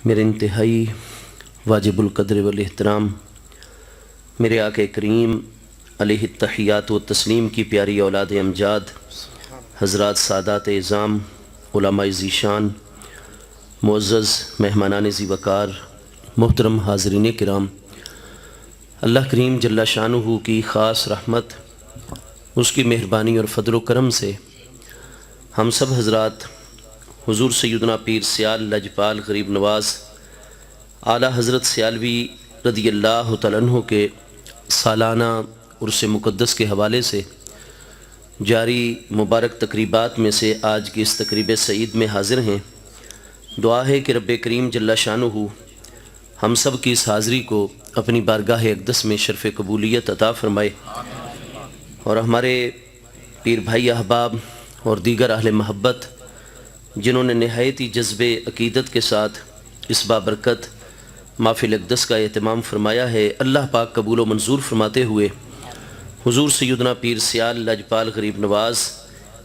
میرے انتہائی واجب القدر والاحترام میرے آقا کریم علیہ التحیات و تسلیم کی پیاری اولاد امجاد، حضرات سادات اعظام، علماء ذیشان، معزز مہمانان ذی وقار، محترم حاضرین کرام، اللہ کریم جل شانہ کی خاص رحمت، اس کی مہربانی اور فضل و کرم سے ہم سب حضرات حضور سیدنا پیر سیال لجپال غریب نواز اعلیٰ حضرت سیالوی رضی اللہ تعالیٰ عنہ کے سالانہ عرس مقدس کے حوالے سے جاری مبارک تقریبات میں سے آج کی اس تقریب سعید میں حاضر ہیں۔ دعا ہے کہ رب کریم جل شانہ ہم سب کی اس حاضری کو اپنی بارگاہ اقدس میں شرف قبولیت عطا فرمائے، اور ہمارے پیر بھائی احباب اور دیگر اہل محبت جنہوں نے نہایتی جذبے عقیدت کے ساتھ اس بابرکت محفل اقدس کا اہتمام فرمایا ہے، اللہ پاک قبول و منظور فرماتے ہوئے حضور سیدنا پیر سیال لجپال غریب نواز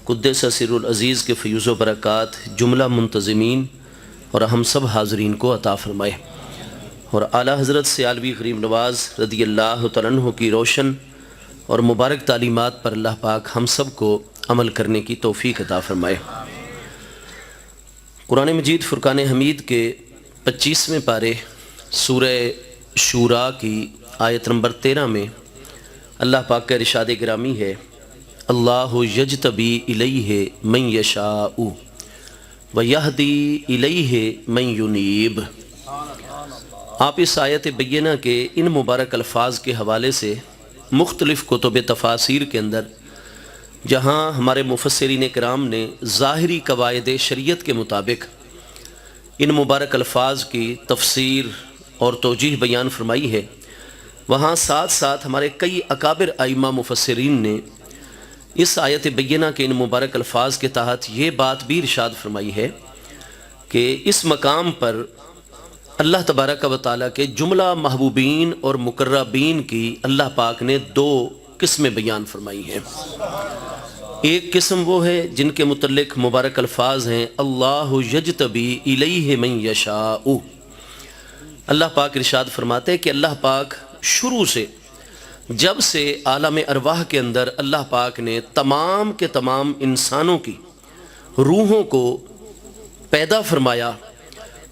قدس سر العزیز کے فیوز و برکات جملہ منتظمین اور ہم سب حاضرین کو عطا فرمائے، اور اعلیٰ حضرت سیالوی غریب نواز رضی اللہ تعالیٰ عنہ کی روشن اور مبارک تعلیمات پر اللہ پاک ہم سب کو عمل کرنے کی توفیق عطا فرمائے۔ قرآن مجید فرقان حمید کے 25ویں پارے سورہ شورا کی آیت نمبر 13 میں اللہ پاک کا ارشاد گرامی ہے، اللہ یجتبی الیہ من یشاء ویہدی الیہ من ینیب۔ آپ اس آیت بینہ کے ان مبارک الفاظ کے حوالے سے مختلف کتب تفاسیر کے اندر جہاں ہمارے مفسرین کرام نے ظاہری قواعد شریعت کے مطابق ان مبارک الفاظ کی تفسیر اور توجیہ بیان فرمائی ہے، وہاں ساتھ ساتھ ہمارے کئی اکابر ائمہ مفسرین نے اس آیت بینہ کے ان مبارک الفاظ کے تحت یہ بات بھی ارشاد فرمائی ہے کہ اس مقام پر اللہ تبارک و تعالیٰ کے جملہ محبوبین اور مقربین کی اللہ پاک نے 2 قسمیں بیان فرمائی ہیں۔ ایک قسم وہ ہے جن کے متعلق مبارک الفاظ ہیں اللہ یجتبی الیہ من یشاء۔ اللہ پاک ارشاد فرماتے ہیں کہ اللہ پاک شروع سے جب سے عالم ارواح کے اندر اللہ پاک نے تمام کے تمام انسانوں کی روحوں کو پیدا فرمایا،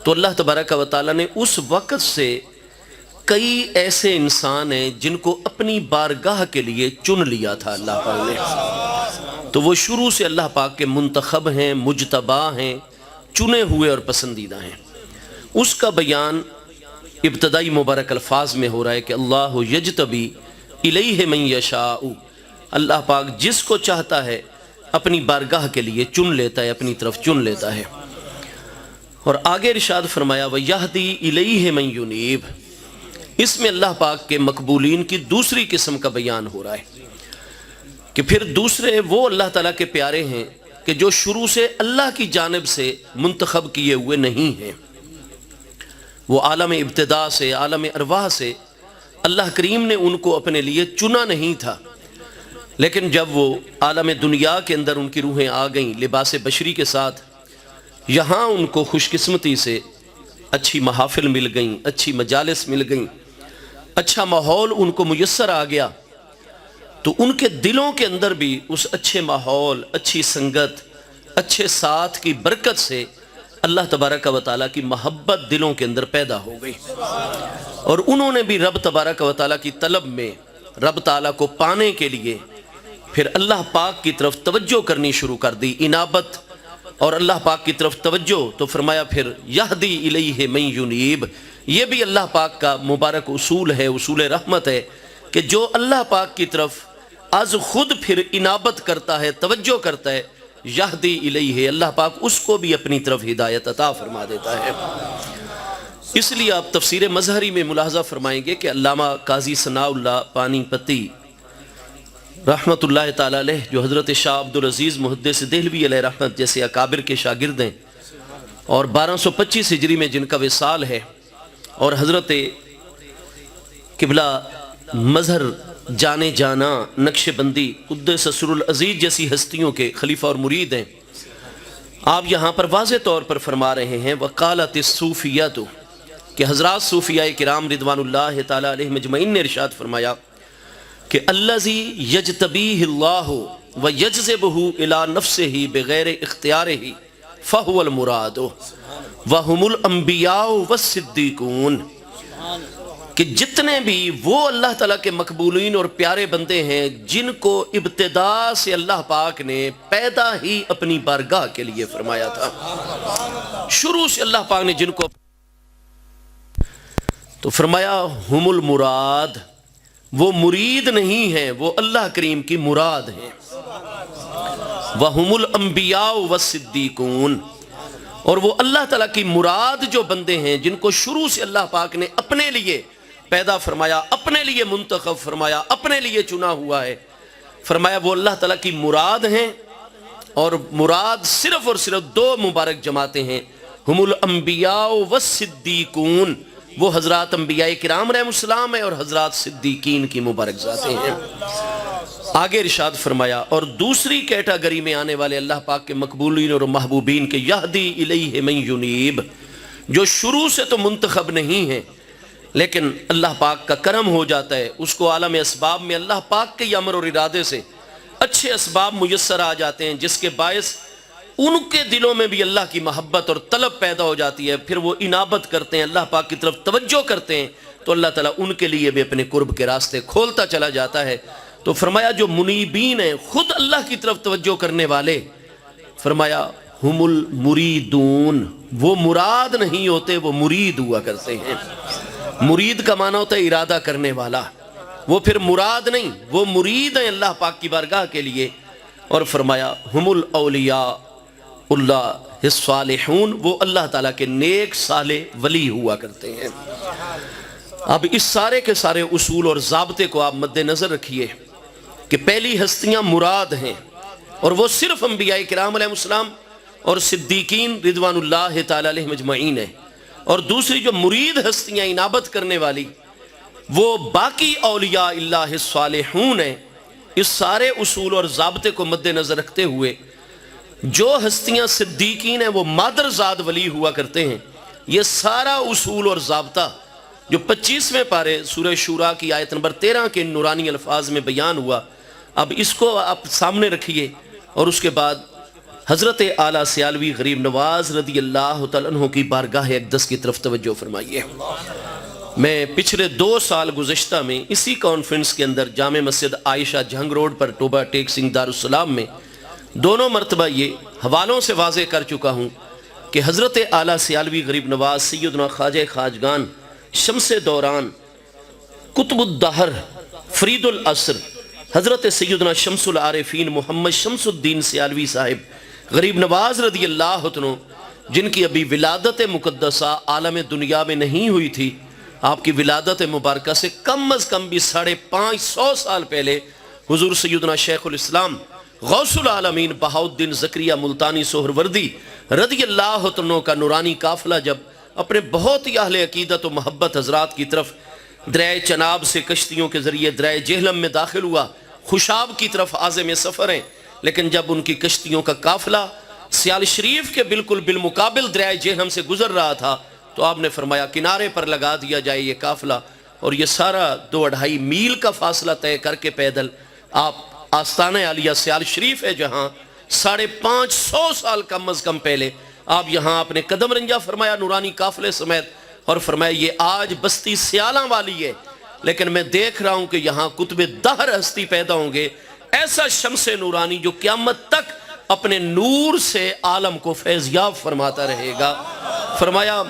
تو اللہ تبارک و تعالیٰ نے اس وقت سے کئی ایسے انسان ہیں جن کو اپنی بارگاہ کے لیے چن لیا تھا اللہ پاک نے، تو وہ شروع سے اللہ پاک کے منتخب ہیں، مجتبی ہیں، چنے ہوئے اور پسندیدہ ہیں۔ اس کا بیان ابتدائی مبارک الفاظ میں ہو رہا ہے کہ اللہ یجتبی الیہ من یشاء، اللہ پاک جس کو چاہتا ہے اپنی بارگاہ کے لیے چن لیتا ہے، اپنی طرف چن لیتا ہے، اور آگے ارشاد فرمایا وَيَهْدِي إِلَيْهِ مَن يُنِيبُ۔ اس میں اللہ پاک کے مقبولین کی دوسری قسم کا بیان ہو رہا ہے کہ پھر دوسرے وہ اللہ تعالیٰ کے پیارے ہیں کہ جو شروع سے اللہ کی جانب سے منتخب کیے ہوئے نہیں ہیں، وہ عالم ابتدا سے، عالم ارواح سے اللہ کریم نے ان کو اپنے لیے چنا نہیں تھا، لیکن جب وہ عالم دنیا کے اندر ان کی روحیں آ گئیں لباس بشری کے ساتھ، یہاں ان کو خوش قسمتی سے اچھی محافل مل گئیں، اچھی مجالس مل گئیں، اچھا ماحول ان کو میسر آ گیا، تو ان کے دلوں کے اندر بھی اس اچھے ماحول، اچھی سنگت، اچھے ساتھ کی برکت سے اللہ تبارک و تعالیٰ کی محبت دلوں کے اندر پیدا ہو گئی، اور انہوں نے بھی رب تبارک و تعالیٰ کی طلب میں رب تعالیٰ کو پانے کے لیے پھر اللہ پاک کی طرف توجہ کرنی شروع کر دی، انابت اور اللہ پاک کی طرف توجہ، تو فرمایا پھر یہدی الیہ من ینیب۔ یہ بھی اللہ پاک کا مبارک اصول ہے، اصول رحمت ہے کہ جو اللہ پاک کی طرف از خود پھر انابت کرتا ہے، توجہ کرتا ہے، یہدی الیہ، اللہ پاک اس کو بھی اپنی طرف ہدایت عطا فرما دیتا ہے۔ اس لیے آپ تفسیر مظہری میں ملاحظہ فرمائیں گے کہ علامہ قاضی ثناء اللہ پانی پتی رحمت اللہ تعالیٰ علیہ، جو حضرت شاہ عبدالعزیز محدث دہلوی علیہ رحمت جیسے اکابر کے شاگرد ہیں، اور 1225 ہجری میں جن کا وصال ہے، اور حضرت قبلہ مظہر جانے جانا نقش بندی قدس سر العزیز جیسی ہستیوں کے خلیفہ اور مرید ہیں، آپ یہاں پر واضح طور پر فرما رہے ہیں وقالت الصوفیۃ کہ حضرات صوفیاء کرام رضوان اللہ تعالی علیہ مجمعین نے ارشاد فرمایا کہ الذی یجتبیہ اللہ ویجذبہ الی نفسہ بغیر اختیارہ فہو المراد وہم الانبیاء والصدیقون، کہ جتنے بھی وہ اللہ تعالیٰ کے مقبولین اور پیارے بندے ہیں جن کو ابتدا سے اللہ پاک نے پیدا ہی اپنی بارگاہ کے لیے فرمایا تھا، شروع سے اللہ پاک نے جن کو تو فرمایا ہم المراد، وہ مرید نہیں ہیں، وہ اللہ کریم کی مراد ہیں، وہم الانبیاء والصدیقون، اور وہ اللہ تعالیٰ کی مراد جو بندے ہیں جن کو شروع سے اللہ پاک نے اپنے لیے پیدا فرمایا، اپنے لیے منتخب فرمایا، اپنے لیے چنا ہوا ہے، فرمایا وہ اللہ تعالیٰ کی مراد ہیں، اور مراد صرف اور صرف دو مبارک جماعتیں ہیں، ہم الانبیاء والصدیقون، وہ حضرات انبیاء کرام علیہ السلام ہیں اور حضرات صدیقین کی مبارک ذاتیں ہیں۔ آگے ارشاد فرمایا اور دوسری کیٹاگری میں آنے والے اللہ پاک کے مقبولین اور محبوبین کے یہدی الیہ من ینیب، جو شروع سے تو منتخب نہیں ہیں لیکن اللہ پاک کا کرم ہو جاتا ہے، اس کو عالم اسباب میں اللہ پاک کے امر اور ارادے سے اچھے اسباب میسر آ جاتے ہیں جس کے باعث ان کے دلوں میں بھی اللہ کی محبت اور طلب پیدا ہو جاتی ہے، پھر وہ انابت کرتے ہیں، اللہ پاک کی طرف توجہ کرتے ہیں، تو اللہ تعالیٰ ان کے لیے بھی اپنے قرب کے راستے کھولتا چلا جاتا ہے۔ تو فرمایا جو منیبین ہیں، خود اللہ کی طرف توجہ کرنے والے، فرمایا ہم المریدون، وہ مراد نہیں ہوتے، وہ مرید ہوا کرتے ہیں۔ مرید کا معنی ہوتا ہے ارادہ کرنے والا، وہ پھر مراد نہیں، وہ مرید ہیں اللہ پاک کی بارگاہ کے لیے۔ اور فرمایا ہم الاولیاء اللہ الصالحون، وہ اللہ تعالیٰ کے نیک صالح ولی ہوا کرتے ہیں۔ اب اس سارے کے سارے اصول اور ضابطے کو آپ مد نظر رکھیے کہ پہلی ہستیاں مراد ہیں اور وہ صرف انبیاء کرام علیہ السلام اور صدیقین رضوان اللہ تعالی علیہ مجمعین ہیں، اور دوسری جو مرید ہستیاں انابت کرنے والی وہ باقی اولیاء اللہ الصالحون ہیں۔ اس سارے اصول اور ضابطے کو مد نظر رکھتے ہوئے جو ہستیاں صدیقین ہیں وہ مادر زاد ولی ہوا کرتے ہیں۔ یہ سارا اصول اور ضابطہ جو 25ویں پارے سورہ شورا کی آیت نمبر 13 کے نورانی الفاظ میں بیان ہوا، اب اس کو آپ سامنے رکھیے اور اس کے بعد حضرت اعلیٰ سیالوی غریب نواز رضی اللہ تعالیٰ عنہ کی بارگاہ اقدس کی طرف توجہ فرمائیے۔ میں پچھلے 2 سال گزشتہ میں اسی کانفرنس کے اندر جامع مسجد عائشہ جھنگ روڈ پر ٹوبہ ٹیک سنگھ دارالسلام میں 2 مرتبہ یہ حوالوں سے واضح کر چکا ہوں کہ حضرت اعلیٰ سیالوی غریب نواز سیدنا خواجہ خواجگان شمس دوران قطب الدہر فرید العصر حضرت سیدنا شمس العارفین محمد شمس الدین سیالوی صاحب غریب نواز رضی اللہ عنہ، جن کی ابھی ولادت مقدسہ عالم دنیا میں نہیں ہوئی تھی، آپ کی ولادت مبارکہ سے کم از کم بھی 550 سال پہلے حضور سیدنا شیخ الاسلام غوث العالمین بہاؤالدین زکریا ملتانی سہروردی رضی اللہ عنہ کا نورانی قافلہ جب اپنے بہت ہی اہل عقیدت و محبت حضرات کی طرف دریائے چناب سے کشتیوں کے ذریعے دریائے جہلم میں داخل ہوا، خوشاب کی طرف عازم سفر ہیں، لیکن جب ان کی کشتیوں کا قافلہ سیال شریف کے بالکل بالمقابل دریائے جہلم سے گزر رہا تھا تو آپ نے فرمایا کنارے پر لگا دیا جائے یہ قافلہ، اور یہ سارا 2-2.5 میل کا فاصلہ طے کر کے پیدل آپ آستانہ عالیہ سیال شریف ہے جہاں 550 سال کم از کم پہلے آپ یہاں اپنے قدم رنجا فرمایا نورانی قافلے سمیت، اور فرمایا یہ آج بستی سیالاں والی ہے لیکن میں دیکھ رہا ہوں کہ یہاں قطب دہر ہستی پیدا ہوں گے، ایسا شمس نورانی جو قیامت تک اپنے نور سے عالم کو فیضیاب فرماتا رہے گا۔ فرمایا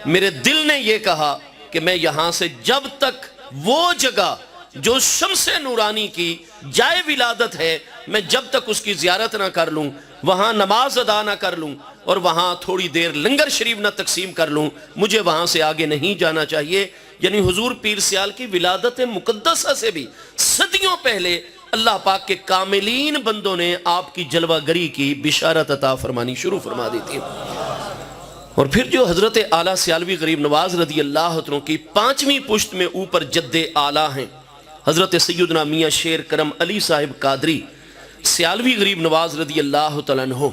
میرے دل نے یہ کہا کہ میں یہاں سے جب تک وہ جگہ جو شمس نورانی کی جائے ولادت ہے میں جب تک اس کی زیارت نہ کر لوں، وہاں نماز ادا نہ کر لوں اور وہاں تھوڑی دیر لنگر شریف نہ تقسیم کر لوں، مجھے وہاں سے آگے نہیں جانا چاہیے۔ یعنی حضور پیر سیال کی ولادت مقدسہ سے بھی صدیوں پہلے اللہ پاک کے کاملین بندوں نے آپ کی جلوہ گری کی بشارت عطا فرمانی شروع فرما دی تھی۔ اور پھر جو حضرت اعلیٰ سیالوی غریب نواز رضی اللہ عنہ کی 5ویں پشت میں اوپر جد اعلیٰ ہیں حضرت سیدنا میاں شیر کرم علی صاحب قادری سیالوی غریب نواز رضی اللہ تعالیٰ عنہ،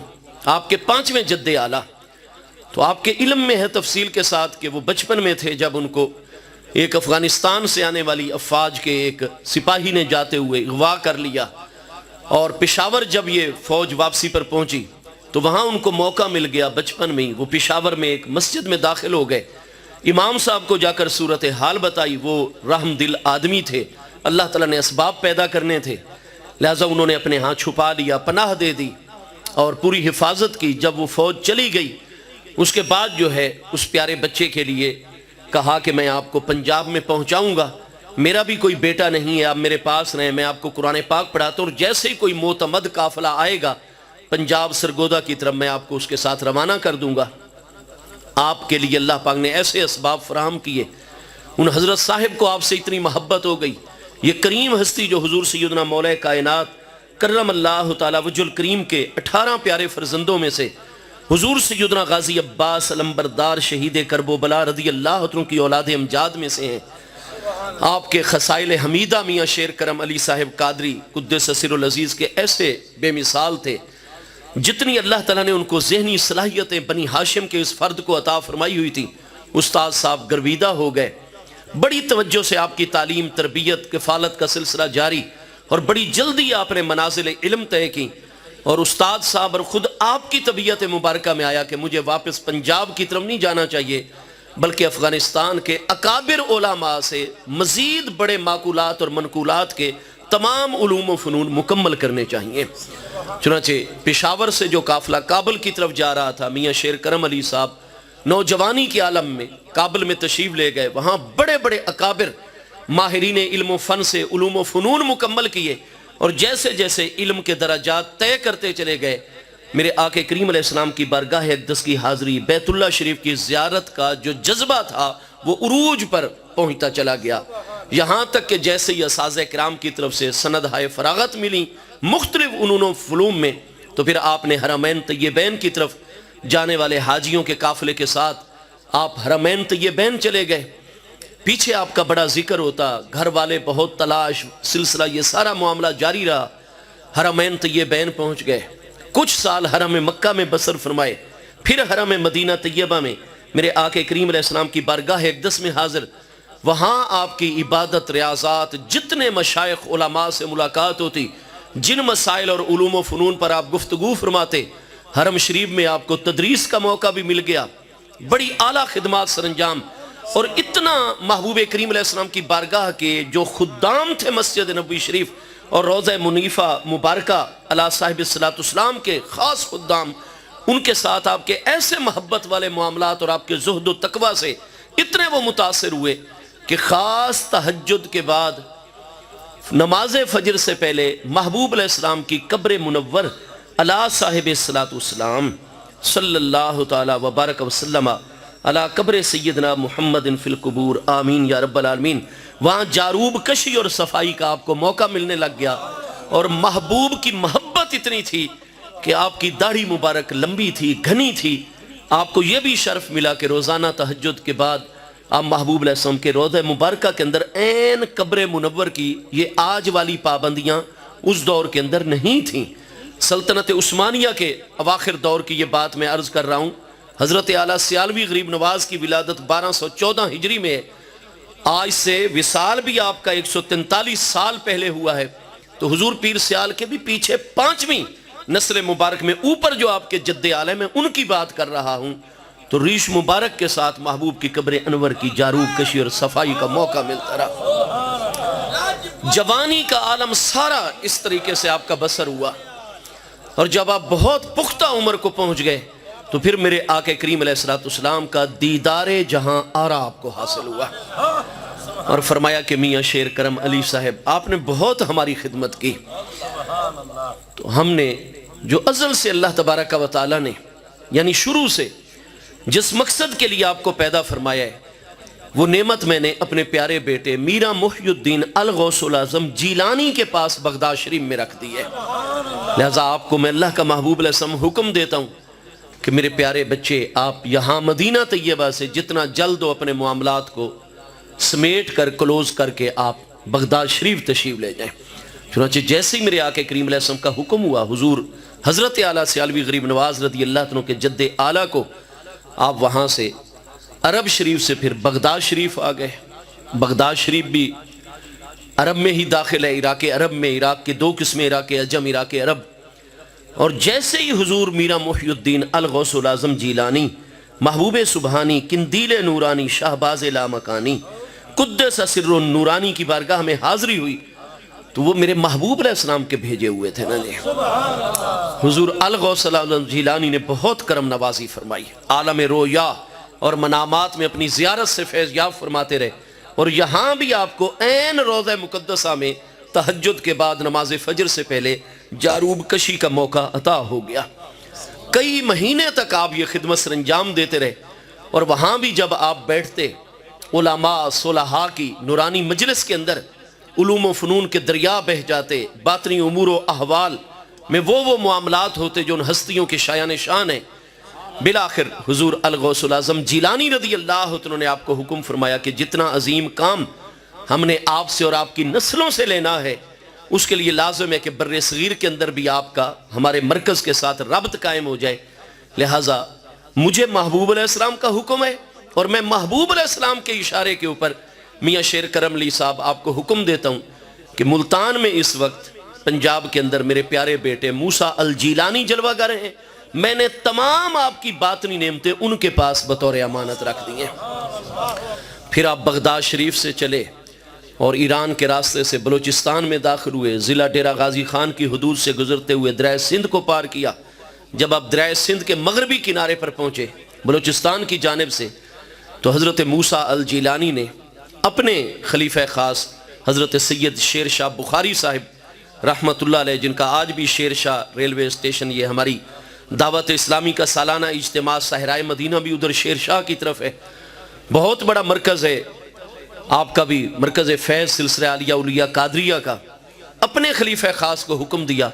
آپ کے 5ویں جد اعلیٰ، تو آپ کے علم میں ہے تفصیل کے ساتھ کہ وہ بچپن میں تھے جب ان کو ایک افغانستان سے آنے والی افواج کے ایک سپاہی نے جاتے ہوئے اغوا کر لیا، اور پشاور جب یہ فوج واپسی پر پہنچی تو وہاں ان کو موقع مل گیا بچپن میں ہی، وہ پشاور میں ایک مسجد میں داخل ہو گئے، امام صاحب کو جا کر صورتحال بتائی، وہ رحم دل آدمی تھے، اللہ تعالیٰ نے اسباب پیدا کرنے تھے، لہٰذا انہوں نے اپنے ہاں چھپا لیا، پناہ دے دی اور پوری حفاظت کی۔ جب وہ فوج چلی گئی اس کے بعد جو ہے اس پیارے بچے کے لیے کہا کہ میں آپ کو پنجاب میں پہنچاؤں گا، میرا بھی کوئی بیٹا نہیں ہے، آپ میرے پاس رہیں، میں آپ کو قرآن پاک پڑھاتا ہوں، اور جیسے ہی کوئی معتمد قافلہ آئے گا پنجاب سرگودا کی طرف میں آپ کو اس کے ساتھ روانہ کر دوں گا۔ آپ کے لیے اللہ پاک نے ایسے اسباب فراہم کیے، ان حضرت صاحب کو آپ سے اتنی محبت ہو گئی، یہ کریم ہستی جو حضور سیدنا مولا کائنات کرم اللہ تعالی وجہ الکریم کے 18 پیارے فرزندوں میں سے حضور سیدنا غازی عباس علمبردار شہید کرب و بلا رضی اللہ عنہ کی اولاد امجاد میں سے ہیں۔ آپ کے خصائل حمیدہ میاں شیر کرم علی صاحب قادری قدس سر العزیز کے ایسے بے مثال تھے، جتنی اللہ تعالیٰ نے ان کو ذہنی صلاحیتیں بنی ہاشم کے اس فرد کو عطا فرمائی ہوئی تھی۔ استاد صاحب گرویدہ ہو گئے، بڑی توجہ سے آپ کی تعلیم، تربیت، کفالت کا سلسلہ جاری، اور بڑی جلدی آپ نے منازل علم طے کی، اور استاد صاحب اور خود آپ کی طبیعت مبارکہ میں آیا کہ مجھے واپس پنجاب کی طرف نہیں جانا چاہیے، بلکہ افغانستان کے اکابر علماء سے مزید بڑے معقولات اور منقولات کے تمام علوم و فنون مکمل کرنے چاہیے۔ چنانچہ پشاور سے جو قافلہ کابل کی طرف جا رہا تھا، میاں شیر کرم علی صاحب نوجوانی کے عالم میں کابل میں تشریف لے گئے، وہاں بڑے بڑے اکابر ماہرین علم و فن سے علوم و فنون مکمل کیے، اور جیسے جیسے علم کے درجات طے کرتے چلے گئے، میرے آقا کریم علیہ السلام کی بارگاہ اقدس کی حاضری، بیت اللہ شریف کی زیارت کا جو جذبہ تھا وہ عروج پر پہنچتا چلا گیا، یہاں تک کہ جیسے ہی اساتذہ کرام کی طرف سے سندہائے فراغت ملی مختلف فنون و فلوم میں، تو پھر آپ نے حرمین طیبین کی طرف جانے والے حاجیوں کے قافلے کے ساتھ آپ حرمین طیبین چلے گئے۔ پیچھے آپ کا بڑا ذکر ہوتا، گھر والے بہت تلاش، سلسلہ یہ سارا معاملہ جاری رہا، حرمین طیبین پہنچ گئے، کچھ سال حرم مکہ میں بسر فرمائے، پھر حرم مدینہ طیبہ میں میرے آقا کریم علیہ السلام کی بارگاہ اقدس میں حاضر، وہاں آپ کی عبادت، ریاضات، جتنے مشائخ علماء سے ملاقات ہوتی، جن مسائل اور علوم و فنون پر آپ گفتگو فرماتے، حرم شریف میں آپ کو تدریس کا موقع بھی مل گیا، بڑی اعلیٰ خدمات سر انجام، اور اتنا محبوب کریم علیہ السلام کی بارگاہ کے جو خدام تھے مسجد نبوی شریف اور روضہ منیفہ مبارکہ علی صاحب الصلاۃ والسلام کے خاص خدام، ان کے ساتھ آپ کے ایسے محبت والے معاملات اور آپ کے زہد و تقوی سے اتنے وہ متاثر ہوئے کہ خاص تہجد کے بعد نماز فجر سے پہلے محبوب علیہ السلام کی قبر منور علی صاحب الصلاۃ والسلام صلی اللہ تعالی وبارک وسلم علی قبر سیدنا محمد فی القبور آمین یا رب العالمین، وہاں جاروب کشی اور صفائی کا آپ کو موقع ملنے لگ گیا، اور محبوب کی محبت اتنی تھی کہ آپ کی داڑھی مبارک لمبی تھی، گھنی تھی، آپ کو یہ بھی شرف ملا کہ روزانہ تہجد کے بعد آپ محبوب علیہ السلام کے روضہ مبارکہ کے اندر عین قبر منور کی، یہ آج والی پابندیاں اس دور کے اندر نہیں تھیں۔ سلطنت عثمانیہ کے اواخر دور کی یہ بات میں عرض کر رہا ہوں، حضرت اعلیٰ سیالوی غریب نواز کی ولادت 1214 ہجری میں ہے، آج سے وصال بھی آپ کا 143 سال پہلے ہوا ہے، تو حضور پیر سیال کے بھی پیچھے 5ویں نسل مبارک میں اوپر جو آپ کے جد عالم ہیں ان کی بات کر رہا ہوں، تو ریش مبارک کے ساتھ محبوب کی قبر انور کی جاروب کشی اور صفائی کا موقع ملتا رہا۔ جوانی کا عالم سارا اس طریقے سے آپ کا بسر ہوا، اور جب آپ بہت پختہ عمر کو پہنچ گئے تو پھر میرے آقا کریم علیہ السلام کا دیدار جہاں آرا آپ کو حاصل ہوا، اور فرمایا کہ میاں شیر کرم علی صاحب آپ نے بہت ہماری خدمت کی، تو ہم نے جو ازل سے اللہ تبارک و تعالی نے یعنی شروع سے جس مقصد کے لیے آپ کو پیدا فرمایا ہے، وہ نعمت میں نے اپنے پیارے بیٹے میرا محی الدین الغوث العظم جیلانی کے پاس بغداد شریف میں رکھ دی ہے۔ لہذا آپ کو میں اللہ کا محبوب علیہ السلام حکم دیتا ہوں کہ میرے پیارے بچے آپ یہاں مدینہ طیبہ سے جتنا جلد ہو اپنے معاملات کو سمیٹ کر کلوز کر کے آپ بغداد شریف تشریف لے جائیں۔ چنانچہ جیسے ہی میرے آقا کریم علیہ السلام کا حکم ہوا، حضور حضرت اعلیٰ سیالوی غریب نواز رضی اللہ عنہ کے جد اعلیٰ کو آپ وہاں سے عرب شریف سے پھر بغداد شریف آ گئے. بغداد شریف بھی عرب میں ہی داخل ہے، عراق عرب میں. عراق کے دو قسمیں، عراق عجم، عراق عرب. اور جیسے ہی حضور میرا محی الدین الغوث العظم جیلانی، محبوب سبحانی، قندیل نورانی، شہباز لامکانی، قدس سر نورانی کی بارگاہ میں حاضری ہوئی تو وہ میرے محبوب علیہ السلام کے بھیجے ہوئے تھے نا جی. حضور الغوث العظم جیلانی نے بہت کرم نوازی فرمائی، عالم رویا اور منامات میں اپنی زیارت سے فیض یاب فرماتے رہے. اور یہاں بھی آپ کو عین روضہ مقدسہ میں تہجد کے بعد نماز فجر سے پہلے جاروب کشی کا موقع عطا ہو گیا. کئی مہینے تک آپ یہ خدمت سر انجام دیتے رہے. اور وہاں بھی جب آپ بیٹھتے علماء صلحاء کی نورانی مجلس کے اندر علوم و فنون کے دریا بہ جاتے، باطنی امور و احوال میں وہ معاملات ہوتے جو ان ہستیوں کے شایان شان ہیں. بالآخر حضور الغوث العظم جیلانی رضی اللہ عنہ نے آپ کو حکم فرمایا کہ جتنا عظیم کام ہم نے آپ سے اور آپ کی نسلوں سے لینا ہے اس کے لیے لازم ہے کہ بر صغیر کے اندر بھی آپ کا ہمارے مرکز کے ساتھ ربط قائم ہو جائے. لہٰذا مجھے محبوب علیہ السلام کا حکم ہے اور میں محبوب علیہ السلام کے اشارے کے اوپر میاں شیر کرم علی صاحب آپ کو حکم دیتا ہوں کہ ملتان میں اس وقت پنجاب کے اندر میرے پیارے بیٹے موسیٰ الجیلانی جلوہ گر ہیں. میں نے تمام آپ کی باطنی نعمتیں ان کے پاس بطور امانت رکھ دی ہیں. پھر آپ بغداد شریف سے چلے اور ایران کے راستے سے بلوچستان میں داخل ہوئے. ضلع ڈیرہ غازی خان کی حدود سے گزرتے ہوئے دریائے سندھ کو پار کیا. جب آپ دریائے سندھ کے مغربی کنارے پر پہنچے بلوچستان کی جانب سے تو حضرت موسیٰ الجیلانی نے اپنے خلیفہ خاص حضرت سید شیر شاہ بخاری صاحب رحمت اللہ علیہ، جن کا آج بھی شیر شاہ ریلوے اسٹیشن، یہ ہماری دعوت اسلامی کا سالانہ اجتماع صحرائے مدینہ بھی ادھر شیر شاہ کی طرف ہے، بہت بڑا مرکز ہے آپ کا بھی، مرکز فیض سلسلہ عالیہ اولیاء قادریہ کا. اپنے خلیفہ خاص کو حکم دیا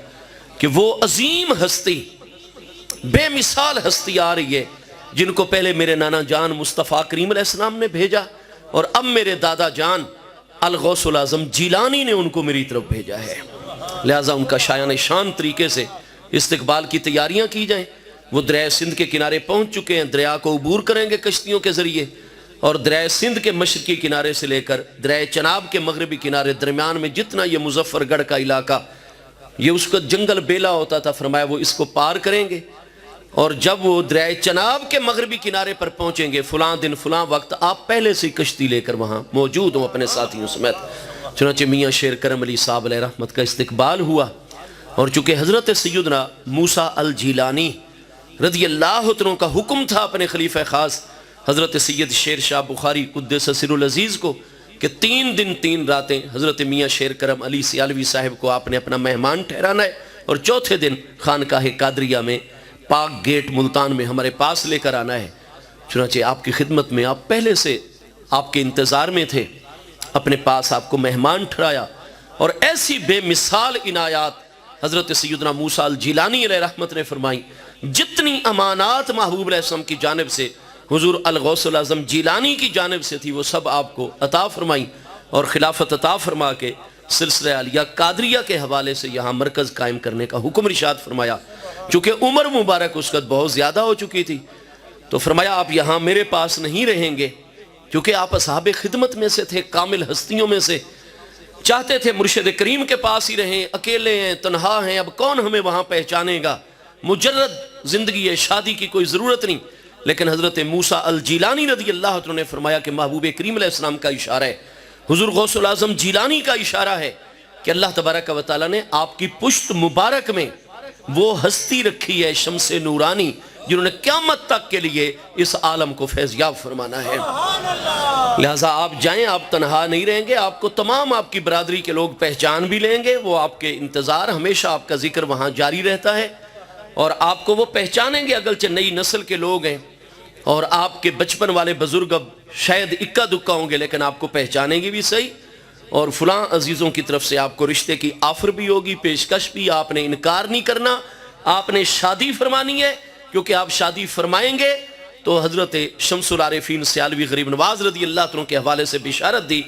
کہ وہ عظیم ہستی، بے مثال ہستی آ رہی ہے جن کو پہلے میرے نانا جان مصطفیٰ کریم علیہ السلام نے بھیجا اور اب میرے دادا جان الغوث العظم جیلانی نے ان کو میری طرف بھیجا ہے. لہٰذا ان کا شایان شان طریقے سے استقبال کی تیاریاں کی جائیں. وہ دریائے سندھ کے کنارے پہنچ چکے ہیں، دریا کو عبور کریں گے کشتیوں کے ذریعے اور دریائے سندھ کے مشرقی کنارے سے لے کر دریائے چناب کے مغربی کنارے درمیان میں جتنا یہ مظفر گڑھ کا علاقہ، یہ اس کا جنگل بیلا ہوتا تھا، فرمایا وہ اس کو پار کریں گے. اور جب وہ دریائے چناب کے مغربی کنارے پر پہنچیں گے فلاں دن فلاں وقت آپ پہلے سے کشتی لے کر وہاں موجود ہوں اپنے ساتھیوں سمیت. چنانچہ میاں شیر کرم علی صاحب علیہ رحمت کا استقبال ہوا. اور چونکہ حضرت سیدنا موسیٰ الجیلانی رضی اللہ عنہ کا حکم تھا اپنے خلیفہ خاص حضرت سید شیر شاہ بخاری قدس سر العزیز کو کہ 3 دن 3 راتیں حضرت میاں شیر کرم علی سیالوی صاحب کو آپ نے اپنا مہمان ٹھہرانا ہے اور چوتھے دن خانقاہ قادریہ میں پاک گیٹ ملتان میں ہمارے پاس لے کر آنا ہے. چنانچہ آپ کی خدمت میں آپ پہلے سے آپ کے انتظار میں تھے، اپنے پاس آپ کو مہمان ٹھہرایا اور ایسی بے مثال عنایات حضرت سیدنا موسیٰ الجیلانی علیہ رحمت نے فرمائی. جتنی امانات محبوب علیہ السلام کی جانب سے حضور الغوث العظم جیلانی کی جانب سے تھی وہ سب آپ کو عطا فرمائی اور خلافت عطا فرما کے سلسلہ عالیہ قادریہ کے حوالے سے یہاں مرکز قائم کرنے کا حکم ارشاد فرمایا. چونکہ عمر مبارک اس وقت بہت زیادہ ہو چکی تھی تو فرمایا آپ یہاں میرے پاس نہیں رہیں گے، کیونکہ آپ اصحاب خدمت میں سے تھے، کامل ہستیوں میں سے، چاہتے تھے مرشد کریم کے پاس ہی رہیں، اکیلے ہیں، تنہا ہیں، اب کون ہمیں وہاں پہچانے گا، مجرد زندگی ہے، شادی کی کوئی ضرورت نہیں. لیکن حضرت موسیٰ الجیلانی رضی اللہ عنہ نے فرمایا کہ محبوب کریم علیہ السلام کا اشارہ ہے، حضور غوث العظم جیلانی کا اشارہ ہے کہ اللہ تبارک و تعالیٰ نے آپ کی پشت مبارک میں وہ ہستی رکھی ہے شمس نورانی جنہوں نے قیامت تک کے لیے اس عالم کو فیض یاب فرمانا ہے. لہٰذا آپ جائیں، آپ تنہا نہیں رہیں گے، آپ کو تمام آپ کی برادری کے لوگ پہچان بھی لیں گے، وہ آپ کے انتظار، ہمیشہ آپ کا ذکر وہاں جاری رہتا ہے اور آپ کو وہ پہچانیں گے. اگرچہ نئی نسل کے لوگ ہیں اور آپ کے بچپن والے بزرگ اب شاید اکا دکا ہوں گے لیکن آپ کو پہچانیں گے بھی صحیح اور فلاں عزیزوں کی طرف سے آپ کو رشتے کی آفر بھی ہوگی، پیشکش بھی. آپ نے انکار نہیں کرنا، آپ نے شادی فرمانی ہے، کیونکہ آپ شادی فرمائیں گے تو حضرت شمس العارفین سیالوی غریب نواز رضی اللہ عنہ کے حوالے سے بشارت دی،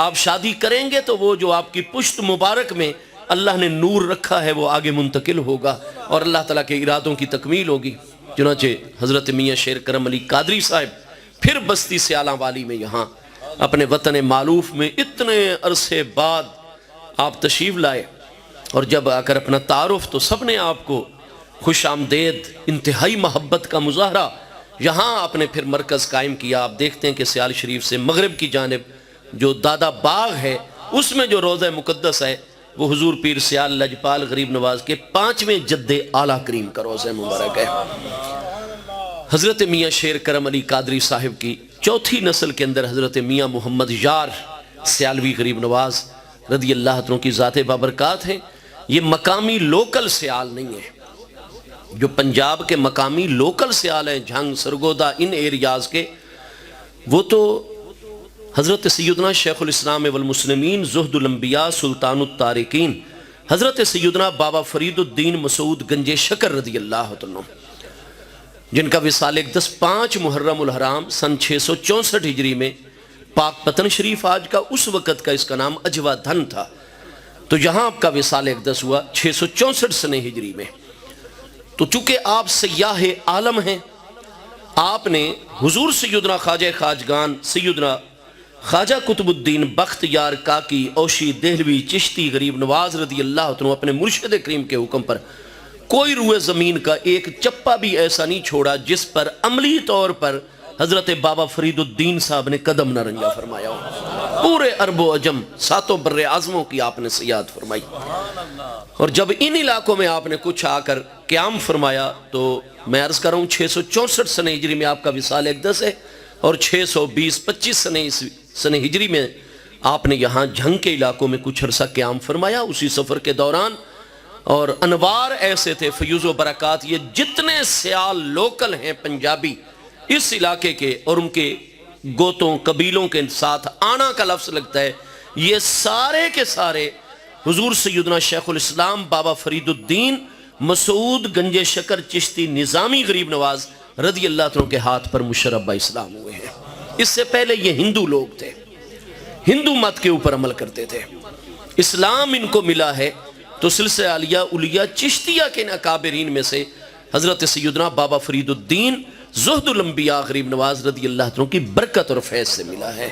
آپ شادی کریں گے تو وہ جو آپ کی پشت مبارک میں اللہ نے نور رکھا ہے وہ آگے منتقل ہوگا اور اللہ تعالیٰ کے ارادوں کی تکمیل ہوگی۔ چنانچہ حضرت میاں شیر کرم علی قادری صاحب پھر بستی سیالاں والی میں یہاں اپنے وطن معلوف میں اتنے عرصے بعد آپ تشریف لائے، اور جب آ کر اپنا تعارف تو سب نے آپ کو خوش آمدید، انتہائی محبت کا مظاہرہ، یہاں آپ نے پھر مرکز قائم کیا۔ آپ دیکھتے ہیں کہ سیال شریف سے مغرب کی جانب جو دادا باغ ہے اس میں جو روضہ مقدس ہے وہ حضور پیر سیال لجپال غریب نواز کے 5ویں جد اعلیٰ کریم کا روضہ مبارک ہے۔ حضرت میاں شیر کرم علی قادری صاحب کی چوتھی نسل کے اندر حضرت میاں محمد یار سیالوی غریب نواز رضی اللہ عنہ کی ذات بابرکات ہیں۔ یہ مقامی لوکل سیال نہیں ہے، جو پنجاب کے مقامی لوکل سیال ہیں جھنگ سرگودا ان ایریاز کے، وہ تو حضرت سیدنا شیخ الاسلام والمسلمین زہد الانبیاء سلطان الطارقین حضرت سیدنا بابا فرید الدین مسعود گنج شکر رضی اللہ عنہ، جن کا وصال اقدس 5 محرم الحرام سن 664 ہجری میں پاک پتن شریف آج کا، اس وقت کا اس کا نام اجوا دھن تھا، تو یہاں آپ کا وصال اقدس ہوا 664 سنہ ہجری میں۔ تو چونکہ آپ سیاح عالم ہیں، آپ نے حضور سیدنا خواجہ خواجگان سیدنا خواجہ قطب الدین بخت یار کاکی اوشی دہلوی چشتی غریب نواز رضی اللہ عنہ اپنے مرشد کریم کے حکم پر کوئی روئے زمین کا ایک چپا بھی ایسا نہیں چھوڑا جس پر عملی طور پر حضرت بابا فرید الدین صاحب نے قدم نہ رنجا فرمایا ہو۔ پورے عرب و عجم 7 بر اعظموں کی آپ نے سیاحت فرمائی، اور جب ان علاقوں میں آپ نے کچھ آ کر قیام فرمایا تو میں عرض کر رہا ہوں 664 سنہ ہجری میں آپ کا وصال اقدس ہے، اور 620-25 سنہ ہجری میں آپ نے یہاں جھنگ کے علاقوں میں کچھ عرصہ قیام فرمایا۔ اسی سفر کے دوران اور انوار ایسے تھے، فیوز و برکات، یہ جتنے سیال لوکل ہیں پنجابی اس علاقے کے اور ان کے گوتوں قبیلوں کے ساتھ آنا کا لفظ لگتا ہے، یہ سارے کے سارے حضور سیدنا شیخ الاسلام بابا فرید الدین مسعود گنج شکر چشتی نظامی غریب نواز رضی اللہ عنہ کے ہاتھ پر مشرب اسلام ہوئے ہیں۔ اس سے پہلے یہ ہندو لوگ تھے، ہندو مت کے اوپر عمل کرتے تھے، اسلام ان کو ملا ہے تو سلسلہ عالیہ اولیہ چشتیہ کے اکابرین میں سے حضرت سیدنا بابا فرید الدین زہد الانبیاء غریب نواز رضی اللہ عنہ کی برکت اور فیض سے ملا ہے۔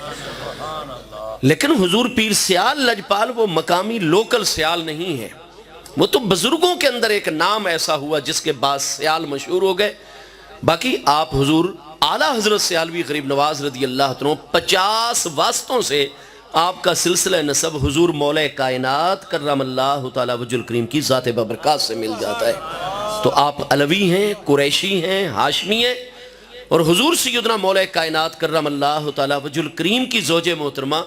لیکن حضور پیر سیال لجپال وہ مقامی لوکل سیال نہیں ہے، وہ تو بزرگوں کے اندر ایک نام ایسا ہوا جس کے بعد سیال مشہور ہو گئے۔ باقی آپ حضور اعلیٰ حضرت سیالوی غریب نواز رضی اللہ عنہ 50 واسطوں سے آپ کا سلسلہ نسب حضور مولا کائنات کرم اللہ تعالی وجہ الکریم کی ذات بابرکات سے مل جاتا ہے۔ تو آپ علوی ہیں، قریشی ہیں، ہاشمی ہیں، اور حضور سیدنا مولا کائنات کرم اللہ تعالی وجہ الکریم کی زوج محترمہ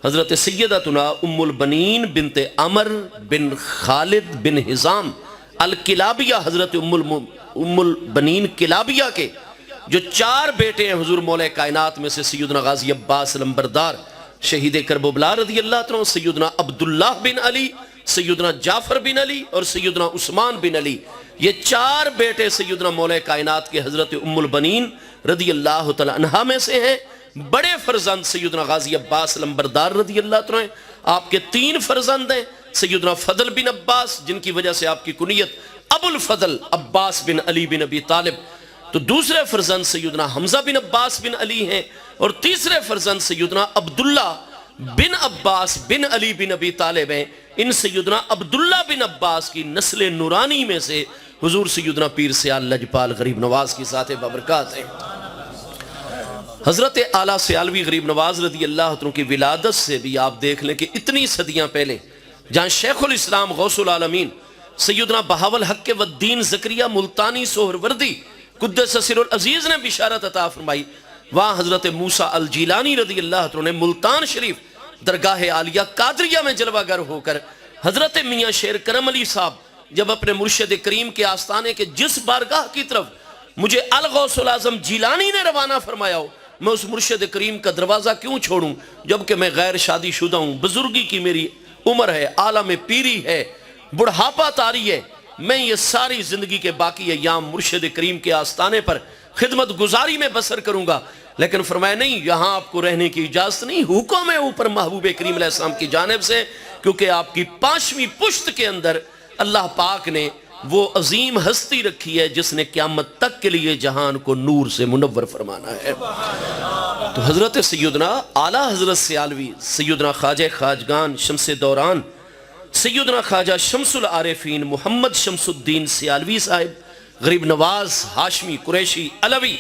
حضرت سیدتنا ام البنین بنت عمر بن خالد بن حزام الکلابیہ، حضرت ام البنین کلابیہ کے جو 4 بیٹے ہیں حضور مولا کائنات میں سے سیدنا غازی عباس لمبردار شہید کربلا رضی اللہ عنہ، سیدنا عبداللہ بن علی، سیدنا جعفر بن علی اور سیدنا عثمان بن علی، یہ 4 بیٹے سیدنا مولا کائنات کے حضرت ام البنین رضی اللہ تعالی عنہا میں سے ہیں۔ بڑے فرزند سیدنا غازی عباس لمبردار رضی اللہ عنہ ہیں، آپ کے 3 فرزند ہیں، سیدنا فضل بن عباس جن کی وجہ سے آپ کی کنیت ابو الفضل عباس بن علی بن ابی طالب، تو دوسرے فرزند سیدنا حمزہ بن عباس بن علی ہیں، اور تیسرے فرزند سیدنا عبداللہ بن عباس بن علی بن ابی طالب ہیں۔ ان سیدنا عبداللہ بن عباس کی نسل نورانی میں سے حضور سیدنا پیر سیال لجپال غریب نواز کی ذات بابرکات ہیں۔ حضرت اعلیٰ سیالوی غریب نواز رضی اللہ عنہ کی ولادت سے بھی آپ دیکھ لیں کہ اتنی صدیاں پہلے جہاں شیخ الاسلام غوث العالمین سیدنا بہاول حق والدین زکریہ ملتانی سہروردی قدس سر العزیز نے بشارت عطا فرمائی، وہاں حضرت موسیٰ الجیلانی رضی اللہ عنہ نے ملتان شریف درگاہ عالیہ قادریہ میں جلوہ گر ہو کر حضرت میاں شیر کرم علی صاحب جب اپنے مرشد کریم کے آستانے کے جس بارگاہ کی طرف مجھے الغوث العظم جیلانی نے روانہ فرمایا ہو، میں اس مرشد کریم کا دروازہ کیوں چھوڑوں جبکہ میں غیر شادی شدہ ہوں، بزرگی کی میری عمر ہے، عالم پیری ہے، بڑھاپا طاری ہے، میں یہ ساری زندگی کے باقی ایام مرشد کریم کے آستانے پر خدمت گزاری میں بسر کروں گا، لیکن فرمایا نہیں، یہاں آپ کو رہنے کی اجازت نہیں، حکم ہے اوپر محبوب کریم علیہ السلام کی جانب سے، کیونکہ آپ کی 5ویں پشت کے اندر اللہ پاک نے وہ عظیم ہستی رکھی ہے جس نے قیامت تک کے لیے جہان کو نور سے منور فرمانا ہے۔ تو حضرت سیدنا اعلیٰ حضرت سیالوی، سیدنا خواجہ خواجگان شمس دوران، سیدنا خواجہ شمس العارفین محمد شمس الدین سیالوی صاحب، غریب نواز ہاشمی قریشی علوی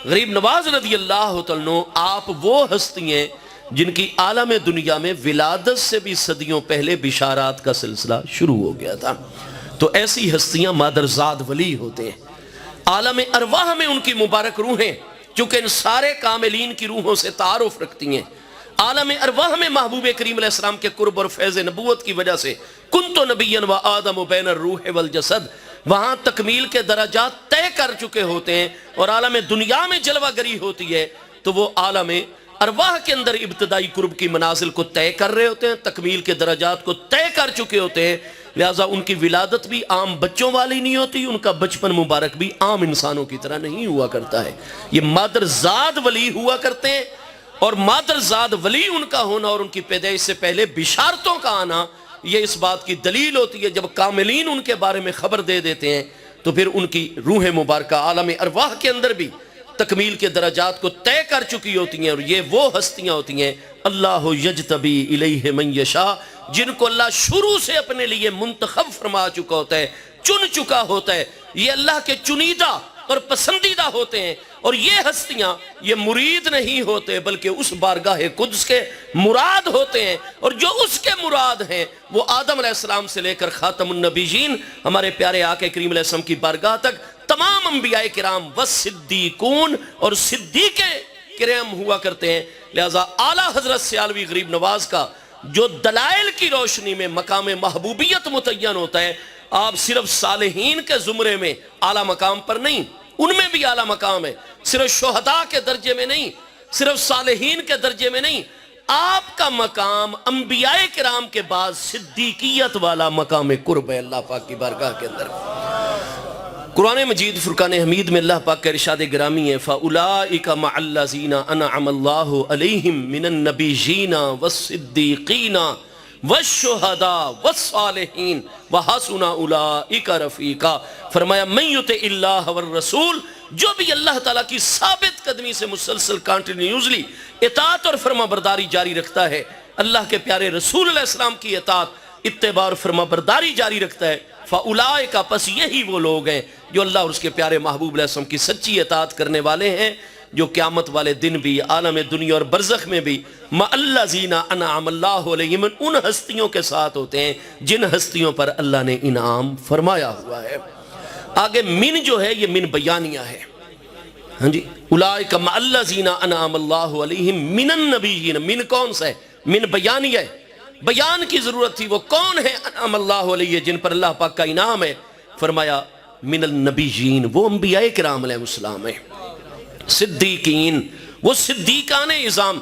غریب نواز رضی اللہ تعالیٰ عنہ، آپ وہ ہستی ہیں جن کی عالم دنیا میں ولادت سے بھی صدیوں پہلے بشارات کا سلسلہ شروع ہو گیا تھا۔ تو ایسی ہستیاں مادرزاد ولی ہوتے ہیں۔ عالم ارواح میں ان کی مبارک روحیں، چونکہ ان سارے کاملین کی روحوں سے تعارف رکھتی ہیں، عالم ارواح میں محبوب کریم علیہ السلام کے قرب اور فیض نبوت کی وجہ سے کنت نبیا و آدم بین الروح والجسد، وہاں تکمیل کے درجات طے کر چکے ہوتے ہیں، اور عالم دنیا میں جلوہ گری ہوتی ہے تو وہ عالم ارواح کے اندر ابتدائی قرب کی منازل کو طے کر رہے ہوتے ہیں، تکمیل کے درجات کو طے کر چکے ہوتے ہیں، لہٰذا ان کی ولادت بھی عام بچوں والی نہیں ہوتی، ان کا بچپن مبارک بھی عام انسانوں کی طرح نہیں ہوا کرتا ہے۔ یہ مادرزاد ولی ہوا کرتے ہیں، اور مادرزاد ولی ان کا ہونا اور ان کی پیدائش سے پہلے بشارتوں کا آنا، یہ اس بات کی دلیل ہوتی ہے۔ جب کاملین ان کے بارے میں خبر دے دیتے ہیں تو پھر ان کی روح مبارکہ عالم ارواح کے اندر بھی تکمیل کے درجات کو طے کر چکی ہوتی ہیں، اور یہ وہ ہستیاں ہوتی ہیں اللہ یجتبی الیہ من یشاء، جن کو اللہ شروع سے اپنے لیے منتخب فرما چکا ہوتا ہے، چن چکا ہوتا ہے، یہ اللہ کے چنیدہ اور پسندیدہ ہوتے ہیں، اور یہ ہستیاں یہ مرید نہیں ہوتے بلکہ اس بارگاہ قدس کے مراد ہوتے ہیں، اور جو اس کے مراد ہیں وہ آدم علیہ السلام سے لے کر خاتم النبیین ہمارے پیارے آقا کریم علیہ السلام کی بارگاہ تک تمام انبیاء کرام والصدیقون اور صدیق کرام ہوا کرتے ہیں۔ لہذا اعلیٰ حضرت سیالوی غریب نواز کا جو دلائل کی روشنی میں مقام محبوبیت متعین ہوتا ہے، آپ صرف صالحین کے زمرے میں اعلیٰ مقام پر نہیں، ان میں بھی اعلیٰ مقام ہے، صرف شہداء کے درجے میں نہیں، صرف صالحین کے درجے میں نہیں، آپ کا مقام انبیاء کرام کے بعد صدیقیت والا مقام قرب ہے اللہ پاک کی بارگاہ کے اندر۔ قرآن مجید فرقان حمید میں اللہ پاک کا ارشاد گرامی ہے فَأُولَئِكَ مَعَ الَّذِينَ أَنْعَمَ اللَّهُ عَلَيْهِمْ مِنَ النَّبِيِّينَ وَالصِّدِّيقِينَ وَالشُّهَدَاءِ وَالصَّالِحِينَ وَحَسُنَ أُولَئِكَ رَفِيقًا، فرمایا من یطع اللہ والرسول، جو بھی اللہ تعالیٰ کی ثابت قدمی سے مسلسل کنٹینیوسلی اطاعت اور فرما برداری جاری رکھتا ہے، اللہ کے پیارے رسول علیہ السلام کی اطاعت، اتباع اور فرما برداری جاری رکھتا ہے، فَأُولَئِكَ، پس یہی وہ لوگ ہیں جو اللہ اور اس کے پیارے محبوب علیہ السلام کی سچی اطاعت کرنے والے ہیں، جو قیامت والے دن بھی عالم دنیا اور برزخ میں بھی مَعَ الَّذِينَ أَنْعَمَ اللَّهُ عَلَيْهِمْ، ان ہستیوں کے ساتھ ہوتے ہیں جن ہستیوں پر اللہ نے انعام فرمایا ہوا ہے۔ آگے من جو ہے یہ من بیانیہ ہے، ہاں جی، اولئک مع الذین انعم اللہ علیہم من النبیین، من کون سا ہے؟ من بیانیہ ہے، بیان کی ضرورت تھی، وہ کون ہے انعم اللہ علیہ جن پر اللہ پاک کا انعام ہے؟ فرمایا من النبیین، وہ انبیاء کرام علیہ السلام ہیں، صدیقین، وہ صدیقان اعظام،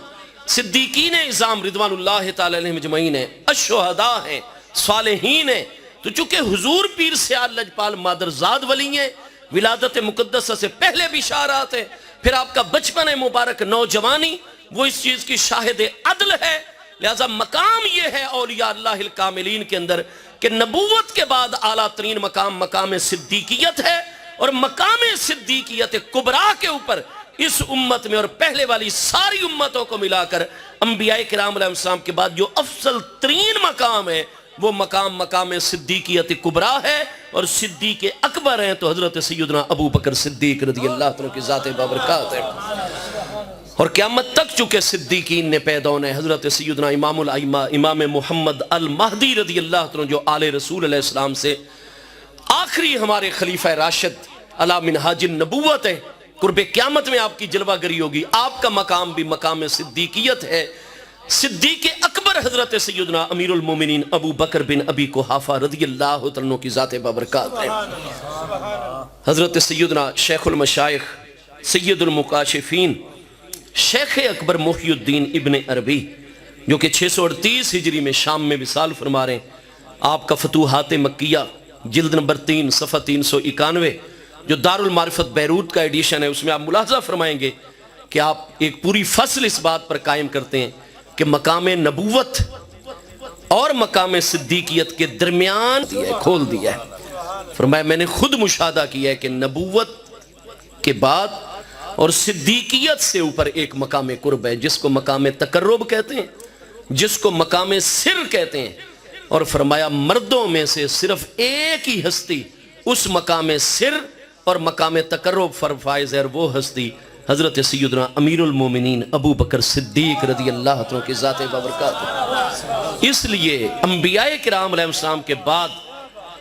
صدیقین اعظام رضوان اللہ تعالی علیہم اجمعین ہیں، الشہداء ہیں، صالحین ہیں۔ تو چونکہ حضور پیر سیال لجپال مادرزاد ولی ہیں، ولادت مقدسہ سے پہلے بشارات ہیں، پھر آپ کا بچپن مبارک نوجوانی وہ اس چیز کی شاہد عدل ہے، لہذا مقام یہ ہے اولیاء اللہ الکاملین کے اندر کہ نبوت کے بعد اعلیٰ ترین مقام مقام صدیقیت ہے، اور مقام صدیقیت کبریٰ کے اوپر اس امت میں اور پہلے والی ساری امتوں کو ملا کر انبیاء کرام علیہ السلام کے بعد جو افضل ترین مقام ہے وہ مقام صدیقیت کبریٰ ہے، اور صدیق اکبر ہیں تو حضرت سیدنا ابو بکر صدیق رضی اللہ عنہ کی ذات بابرکات ہے۔ اور قیامت تک چونکہ صدیقین نے پیدا ہونا ہے، حضرت سیدنا امام الائمہ امام محمد المہدی رضی اللہ عنہ جو آل رسول علیہ السلام سے آخری ہمارے خلیفہ راشد علی منہاج النبوت ہے، قرب قیامت میں آپ کی جلوہ گری ہوگی، آپ کا مقام بھی مقام صدیقیت ہے۔ صدیق اکبر حضرت سیدنا امیر المومنین ابو بکر بن ابی قحافہ رضی اللہ عنہ کی ذات بابرکات ہے۔ حضرت سیدنا شیخ المشائخ سید المکاشفین شیخ اکبر محی الدین ابن عربی جو کہ 638 ہجری میں شام میں وصال فرما رہے ہیں، آپ کا فتوحات مکیہ جلد نمبر 3 صفحہ 391 جو دار المعرفت بیروت کا ایڈیشن ہے، اس میں آپ ملاحظہ فرمائیں گے کہ آپ ایک پوری فصل اس بات پر قائم کرتے ہیں کہ مقام نبوت اور مقام صدیقیت کے درمیان کھول دیا ہے۔ فرمایا میں نے خود مشاہدہ کیا ہے کہ نبوت کے بعد اور صدیقیت سے اوپر ایک مقام قرب ہے، جس کو مقام تقرب کہتے ہیں، جس کو مقام سر کہتے ہیں۔ اور فرمایا مردوں میں سے صرف ایک ہی ہستی اس مقام سر اور مقام تقرب پر فائز ہے، اور وہ ہستی حضرت سیدنا امیر المومنین ابو بکر صدیق رضی اللہ عنہ کی ذات بابرکات۔ اس لیے انبیاء کرام علیہ السلام کے بعد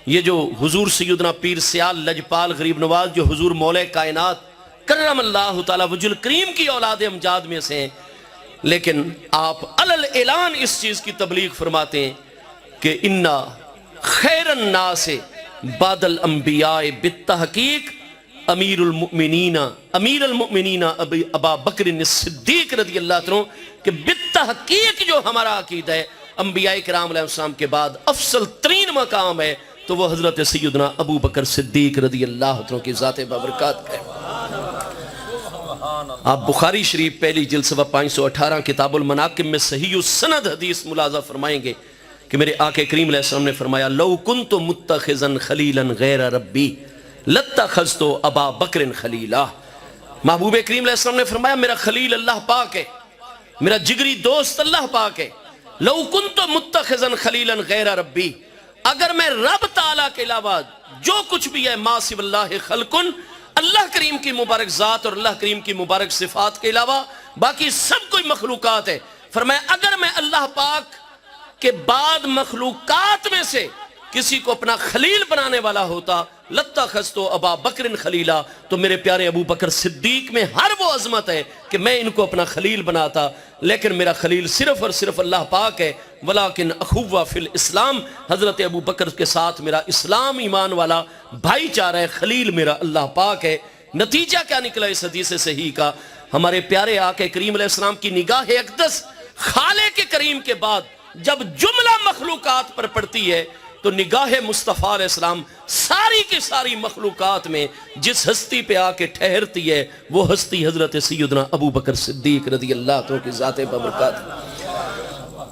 یہ جو حضور سیدنا پیر سیال لجپال غریب نواز جو حضور مولا کائنات کرم اللہ تعالی وجہ الکریم کی اولاد امجاد میں سے ہیں، لیکن آپ علل اعلان اس چیز کی تبلیغ فرماتے ہیں کہ انا خیر الناس بعد الانبیاء بالتحقیق امیر المؤمنین ابا بکر الصدیق رضی اللہ عنہ، کہ بالتحقیق جو ہمارا عقیدہ ہے انبیاء کرام علیہ السلام کے بعد افضل ترین مقام ہے تو وہ حضرت سیدنا ابو بکر صدیق رضی اللہ عنہ کی ذات بابرکات ہے۔ آپ بخاری شریف پہلی جلد صفحہ 518 کتاب المناقب میں صحیح السند حدیث ملاحظہ فرمائیں گے کہ میرے آقا کریم علیہ السلام نے فرمایا لو کنت متخذا خلیلا غیر ربی لاتخذت ابا بکر خلیلا۔ محبوب کریم علیہ السلام نے فرمایا میرا خلیل اللہ پاک ہے، میرا جگری دوست اللہ پاک ہے۔ لو کنت متخذا خلیلا غیر ربی، اگر میں رب تعالیٰ کے علاوہ جو کچھ بھی ہے ما سوی اللہ خلقن، اللہ کریم کی مبارک ذات اور اللہ کریم کی مبارک صفات کے علاوہ باقی سب کوئی مخلوقات ہے، فرمایا اگر میں اللہ پاک کے بعد مخلوقات میں سے کسی کو اپنا خلیل بنانے والا ہوتا لاتخذت ابا بکر خلیلا، تو میرے پیارے ابو بکر صدیق میں ہر وہ عظمت ہے کہ میں ان کو اپنا خلیل بناتا، لیکن میرا خلیل صرف اور صرف اللہ پاک ہے۔ ولیکن اخوہ فی الاسلام، حضرت ابو بکر کے ساتھ میرا اسلام ایمان والا بھائی چارہ ہے، خلیل میرا اللہ پاک ہے۔ نتیجہ کیا نکلا اس حدیث صحیح کا؟ ہمارے پیارے آقا کریم علیہ السلام کی نگاہ اقدس خالق کریم کے بعد جب جملہ مخلوقات پر پڑتی ہے تو نگاہ مصطفیٰ علیہ السلام ساری کی ساری مخلوقات میں جس ہستی پہ آ کے ٹھہرتی ہے وہ ہستی حضرت سیدنا ابو بکر صدیق رضی اللہ عنہ کی ذات بابرکات۔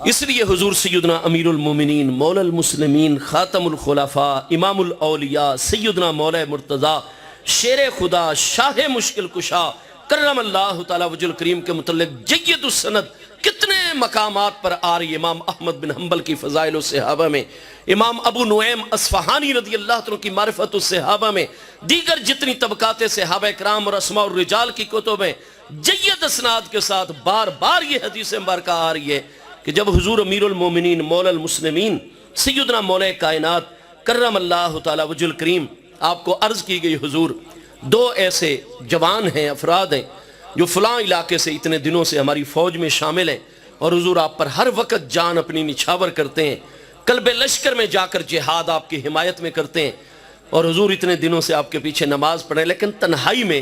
اس لیے حضور سیدنا امیر المومنین مولا المسلمین خاتم الخلفاء امام الاولیاء سیدنا مولا مرتضی شیر خدا شاہ مشکل کشا کرم اللہ تعالی وجہ الکریم کے متعلق جید السند کتنے مقامات پر آ رہی، امام احمد بن حنبل کی فضائل الصحابہ میں، امام ابو نعیم اصفہانی رضی اللہ عنہ کی معرفت الصحابہ میں، دیگر جتنی طبقات صحابہ کرام اور اسماء الرجال کی کتب میں جید اسناد کے ساتھ بار بار یہ حدیث مبارکہ آ رہی ہے کہ جب حضور امیر المومنین مولا المسلمین سیدنا مولا کائنات کرم اللہ تعالی وجہ الکریم، آپ کو عرض کی گئی حضور دو ایسے جوان ہیں افراد ہیں جو فلاں علاقے سے اتنے دنوں سے ہماری فوج میں شامل ہیں، اور حضور آپ پر ہر وقت جان اپنی نچھاور کرتے ہیں، قلب لشکر میں جا کر جہاد آپ کی حمایت میں کرتے ہیں، اور حضور اتنے دنوں سے آپ کے پیچھے نماز پڑھیں لیکن تنہائی میں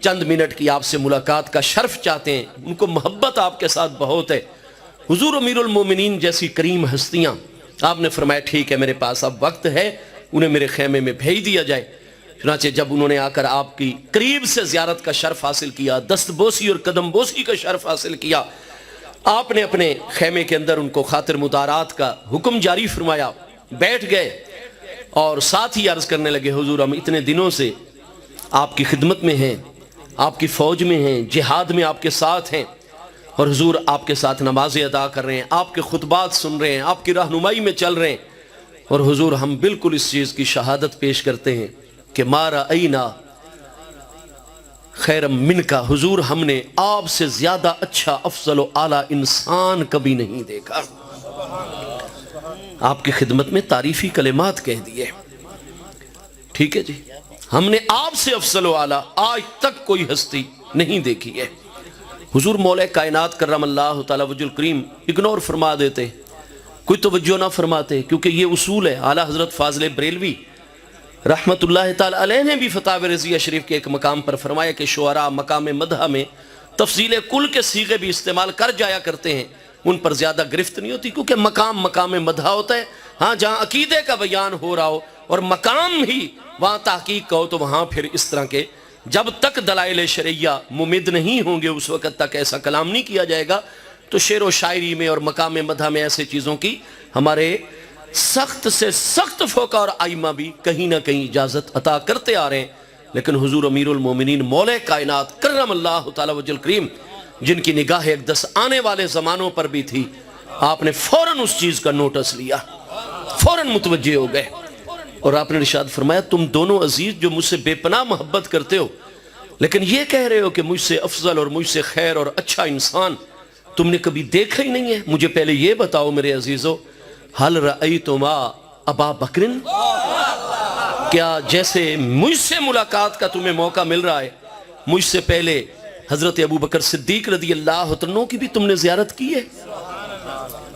چند منٹ کی آپ سے ملاقات کا شرف چاہتے ہیں، ان کو محبت آپ کے ساتھ بہت ہے۔ حضور امیر المومنین جیسی کریم ہستیاں، آپ نے فرمایا ٹھیک ہے میرے پاس اب وقت ہے، انہیں میرے خیمے میں بھیج دیا جائے۔ چنانچہ جب انہوں نے آ کر آپ کی قریب سے زیارت کا شرف حاصل کیا، دست بوسی اور قدم بوسی کا شرف حاصل کیا، آپ نے اپنے خیمے کے اندر ان کو خاطر مدارات کا حکم جاری فرمایا، بیٹھ گئے اور ساتھ ہی عرض کرنے لگے حضور ہم اتنے دنوں سے آپ کی خدمت میں ہیں، آپ کی فوج میں ہیں، جہاد میں آپ کے ساتھ ہیں، اور حضور آپ کے ساتھ نمازیں ادا کر رہے ہیں، آپ کے خطبات سن رہے ہیں، آپ کی رہنمائی میں چل رہے ہیں، اور حضور ہم بالکل اس چیز کی شہادت پیش کرتے ہیں کہ مارا اینا خیرم من کا، حضور ہم نے آپ سے زیادہ اچھا افضل و اعلیٰ انسان کبھی نہیں دیکھا۔ آپ کی خدمت میں تعریفی کلمات کہہ دیے، ٹھیک ہے جی، ہم نے آپ سے افضل و اعلیٰ آج تک کوئی ہستی نہیں دیکھی ہے۔ حضور مولا کائنات کرم اللہ تعالی وجہ الکریم اگنور فرما دیتے، کوئی توجہ نہ فرماتے، کیونکہ یہ اصول ہے۔ اعلیٰ حضرت فاضل بریلوی رحمت اللہ تعالی علیہ نے بھی فتاوی رضیہ شریف کے ایک مقام پر فرمایا کہ شعراء مقام مدح میں تفضیل کل کے صیغے بھی استعمال کر جایا کرتے ہیں، ان پر زیادہ گرفت نہیں ہوتی، کیونکہ مقام مدح ہوتا ہے، ہاں جہاں عقیدے کا بیان ہو رہا ہو اور مقام ہی وہاں تحقیق کا ہو تو وہاں پھر اس طرح کے جب تک دلائل شرعیہ ممد نہیں ہوں گے اس وقت تک ایسا کلام نہیں کیا جائے گا. تو شعر و شاعری میں اور مقام مدح میں ایسے چیزوں کی ہمارے سخت سے سخت فقہاء اور ائمہ بھی کہیں نہ کہیں اجازت عطا کرتے آ رہے ہیں. لیکن حضور امیر المومنین مولا کائنات کرم اللہ تعالی وجل کریم جن کی نگاہ اقدس آنے والے زمانوں پر بھی تھی, آپ نے فوراً اس چیز کا نوٹس لیا, فوراً متوجہ ہو گئے اور آپ نے ارشاد فرمایا تم دونوں عزیز جو مجھ سے بے پناہ محبت کرتے ہو لیکن یہ کہہ رہے ہو کہ مجھ سے افضل اور مجھ سے خیر اور اچھا انسان تم نے کبھی دیکھا ہی نہیں ہے. مجھے پہلے یہ بتاؤ میرے عزیزو, حل رأیتما ابا بکرن, کیا جیسے مجھ سے ملاقات کا تمہیں موقع مل رہا ہے مجھ سے پہلے حضرت ابو بکر صدیق رضی اللہ عنہ کی بھی تم نے زیارت کی ہے؟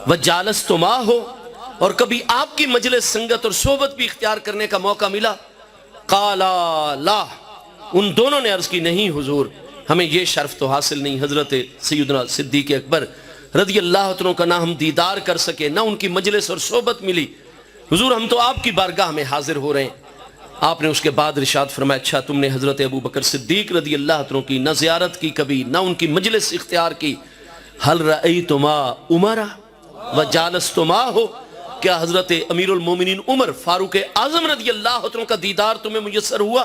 وجالستما ہو, اور کبھی آپ کی مجلس سنگت اور صحبت بھی اختیار کرنے کا موقع ملا؟ قالا لا, ان دونوں نے عرض کی نہیں حضور, ہمیں یہ شرف تو حاصل نہیں حضرت سیدنا صدیق اکبر رضی اللہ عنہ کا نہ ہم دیدار کر سکے نہ ان کی مجلس اور صحبت ملی. حضور ہم تو آپ کی بارگاہ میں حاضر ہو رہے ہیں. آپ نے اس کے بعد ارشاد فرمایا اچھا تم نے حضرت ابو بکر صدیق رضی اللہ عنہ کی نہ زیارت کی کبھی نہ ان کی مجلس اختیار کی. حل رأیتما عمرہ وجالستما ہو, کیا حضرت امیر المومنین عمر فاروق اعظم رضی اللہ عنہ کا دیدار تمہیں میسر ہوا؟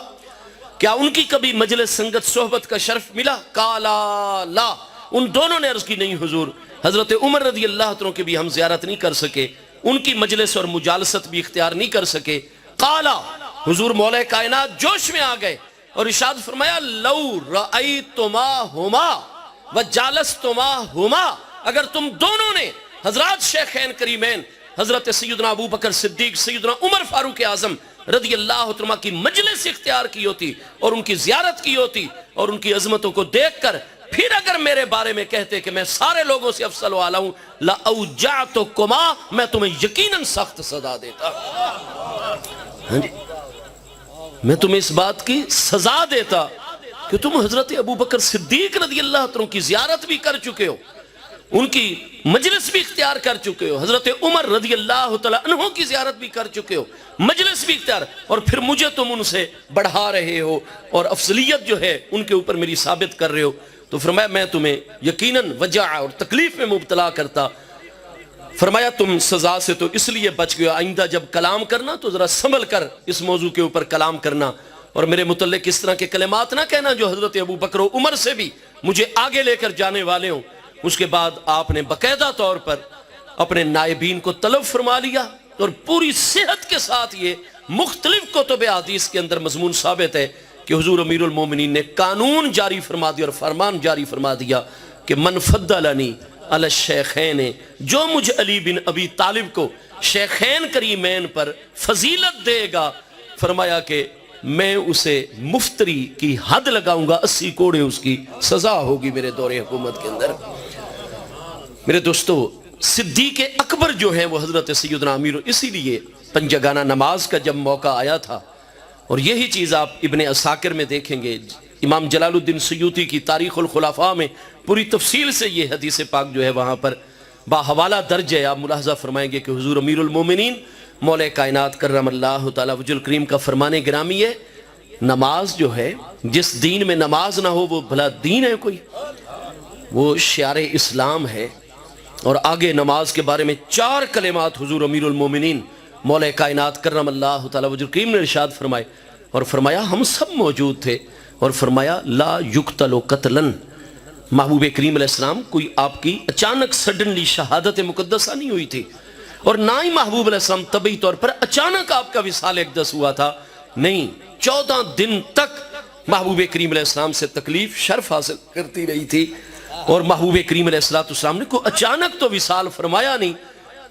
کیا ان کی کبھی مجلس سنگت صحبت کا شرف ملا؟ قالا لا, ان دونوں نے عرض کی نہیں حضور, حضرت عمر رضی اللہ عنہ کی بھی ہم زیارت نہیں کر سکے, ان کی مجلس اور مجالست بھی اختیار نہیں کر سکے. قالا, حضور مولا کائنات جوش میں آ گئے اور ارشاد فرمایا لو رأیتماہما وجالستماہما, اگر تم دونوں نے حضرات شیخین کریمین حضرت سیدنا ابو بکر صدیق سیدنا عمر فاروق اعظم رضی اللہ عنہ کی مجلس اختیار کی ہوتی اور ان کی زیارت کی ہوتی اور ان کی عظمتوں کو دیکھ کر پھر اگر میرے بارے میں کہتے کہ میں سارے لوگوں سے افضل و اعلیٰ ہوں, لأوجعتکما, میں تمہیں یقیناً سخت سزا دیتا. ہاں جی, میں تمہیں اس بات کی سزا دیتا کہ تم حضرت ابو بکر صدیق رضی اللہ عنہ کی زیارت بھی کر چکے ہو, ان کی مجلس بھی اختیار کر چکے ہو, حضرت عمر رضی اللہ تعالیٰ عنہ کی زیارت بھی کر چکے ہو, مجلس بھی اختیار, اور پھر مجھے تم ان سے بڑھا رہے ہو اور افضلیت جو ہے ان کے اوپر میری ثابت کر رہے ہو. تو فرمایا میں تمہیں یقیناً وجع اور تکلیف میں مبتلا کرتا. فرمایا تم سزا سے تو اس لیے بچ گئے, آئندہ جب کلام کرنا تو ذرا سنبھل کر اس موضوع کے اوپر کلام کرنا اور میرے متعلق اس طرح کے کلمات نہ کہنا جو حضرت ابو بکر و عمر سے بھی مجھے آگے لے کر جانے والے ہوں. اس کے بعد آپ نے باقاعدہ طور پر اپنے نائبین کو طلب فرما لیا اور پوری صحت کے ساتھ یہ مختلف کتب حدیث کے اندر مضمون ثابت ہے کہ حضور امیر المومنین نے قانون جاری فرما دیا اور فرمان جاری فرما دیا کہ من فضلنی علی الشیخین, جو مجھ علی بن ابی طالب کو شیخین کریمین پر فضیلت دے گا, فرمایا کہ میں اسے مفتری کی حد لگاؤں گا, 80 کوڑے اس کی سزا ہوگی میرے دور حکومت کے اندر. میرے دوستو صدیق اکبر جو ہے وہ حضرت سیدنا امیر, اسی لیے پنجگانہ نماز کا جب موقع آیا تھا, اور یہی چیز آپ ابن عساکر میں دیکھیں گے, امام جلال الدین سیوطی کی تاریخ الخلفاء میں پوری تفصیل سے یہ حدیث پاک جو ہے وہاں پر باحوالہ درج ہے. آپ ملاحظہ فرمائیں گے کہ حضور امیر المومنین مولا کائنات کرم اللہ تعالی وجل کریم کا فرمان گرامی ہے, نماز جو ہے جس دین میں نماز نہ ہو وہ بھلا دین ہے کوئی؟ وہ شعار اسلام ہے. اور آگے نماز کے بارے میں 4 کلمات حضور امیر المومنین مولا کائنات کرم اللہ تعالی وجل کریم نے ارشاد فرمائے, اور فرمایا ہم سب موجود تھے, اور فرمایا لا یقتل قتلا, محبوب کریم علیہ السلام کوئی آپ کی اچانک سڈنلی شہادت مقدسہ نہیں ہوئی تھی, اور نہ ہی محبوب علیہ السلام طبعی طور پر اچانک آپ کا وصال اقدس ہوا تھا, نہیں, 14 دن تک محبوب کریم علیہ السلام سے تکلیف شرف حاصل کرتی رہی تھی, اور محبوب کریم علیہ السلام نے کو اچانک تو وصال فرمایا نہیں.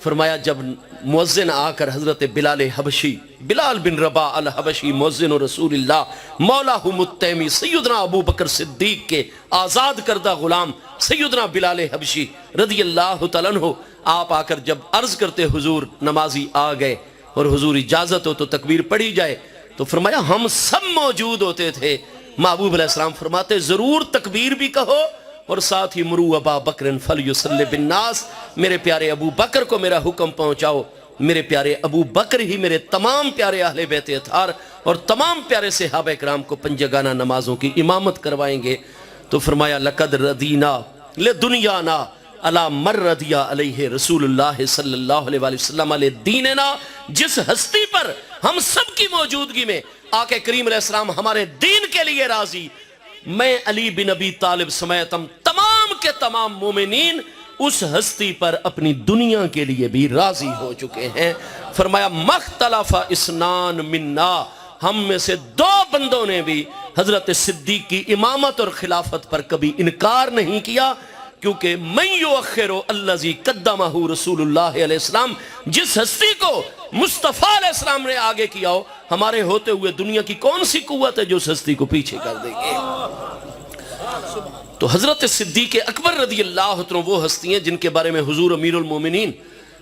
فرمایا جب مؤذن آ کر حضرت بلال حبشی, بلال بن رباح الحبشی مؤذن رسول اللہ مولا متیمی سیدنا ابو بکر صدیق کے آزاد کردہ غلام سیدنا بلال حبشی رضی اللہ تعالیٰ عنہ, آپ آ کر جب عرض کرتے حضور نمازی آ گئے اور حضور اجازت ہو تو تکبیر پڑھی جائے, تو فرمایا ہم سب موجود ہوتے تھے. محبوب علیہ السلام فرماتے ضرور تکبیر بھی کہو اور ساتھ ہی مرو ابا بکر فلیصلی بالناس, میرے پیارے ابو بکر کو میرا حکم پہنچاؤ. میرے پیارے ابو بکر ہی میرے تمام پیارے اہل بیت اطہار اور تمام پیارے صحابہ کرام کو پنجگانہ نمازوں کی امامت کروائیں گے، تو فرمایا لقد ردینا لدنیانا علی مر رضی علیہ رسول اللہ صلی اللہ علیہ وآلہ وسلم علیہ دیننا، جس ہستی پر ہم سب کی موجودگی میں آقا کریم علیہ السلام ہمارے دین کے لیے راضی، میں علی بن ابی طالب سمیت ہم تمام کے تمام مومنین اس ہستی پر اپنی دنیا کے لیے بھی راضی ہو چکے ہیں۔ فرمایا مختلف اسنان منا، ہم میں سے 2 بندوں نے بھی حضرت صدیق کی امامت اور خلافت پر کبھی انکار نہیں کیا، کیونکہ من یؤخر الذی قدمہ رسول اللہ علیہ السلام، جس ہستی کو مصطفیٰ علیہ السلام نے آگے کیا ہو، ہمارے ہوتے ہوئے دنیا کی کون سی قوت ہے جو اس ہستی کو پیچھے کر دے گی؟ تو حضرت صدیق اکبر رضی اللہ عنہ وہ ہستی ہیں جن کے بارے میں حضور امیر المومنین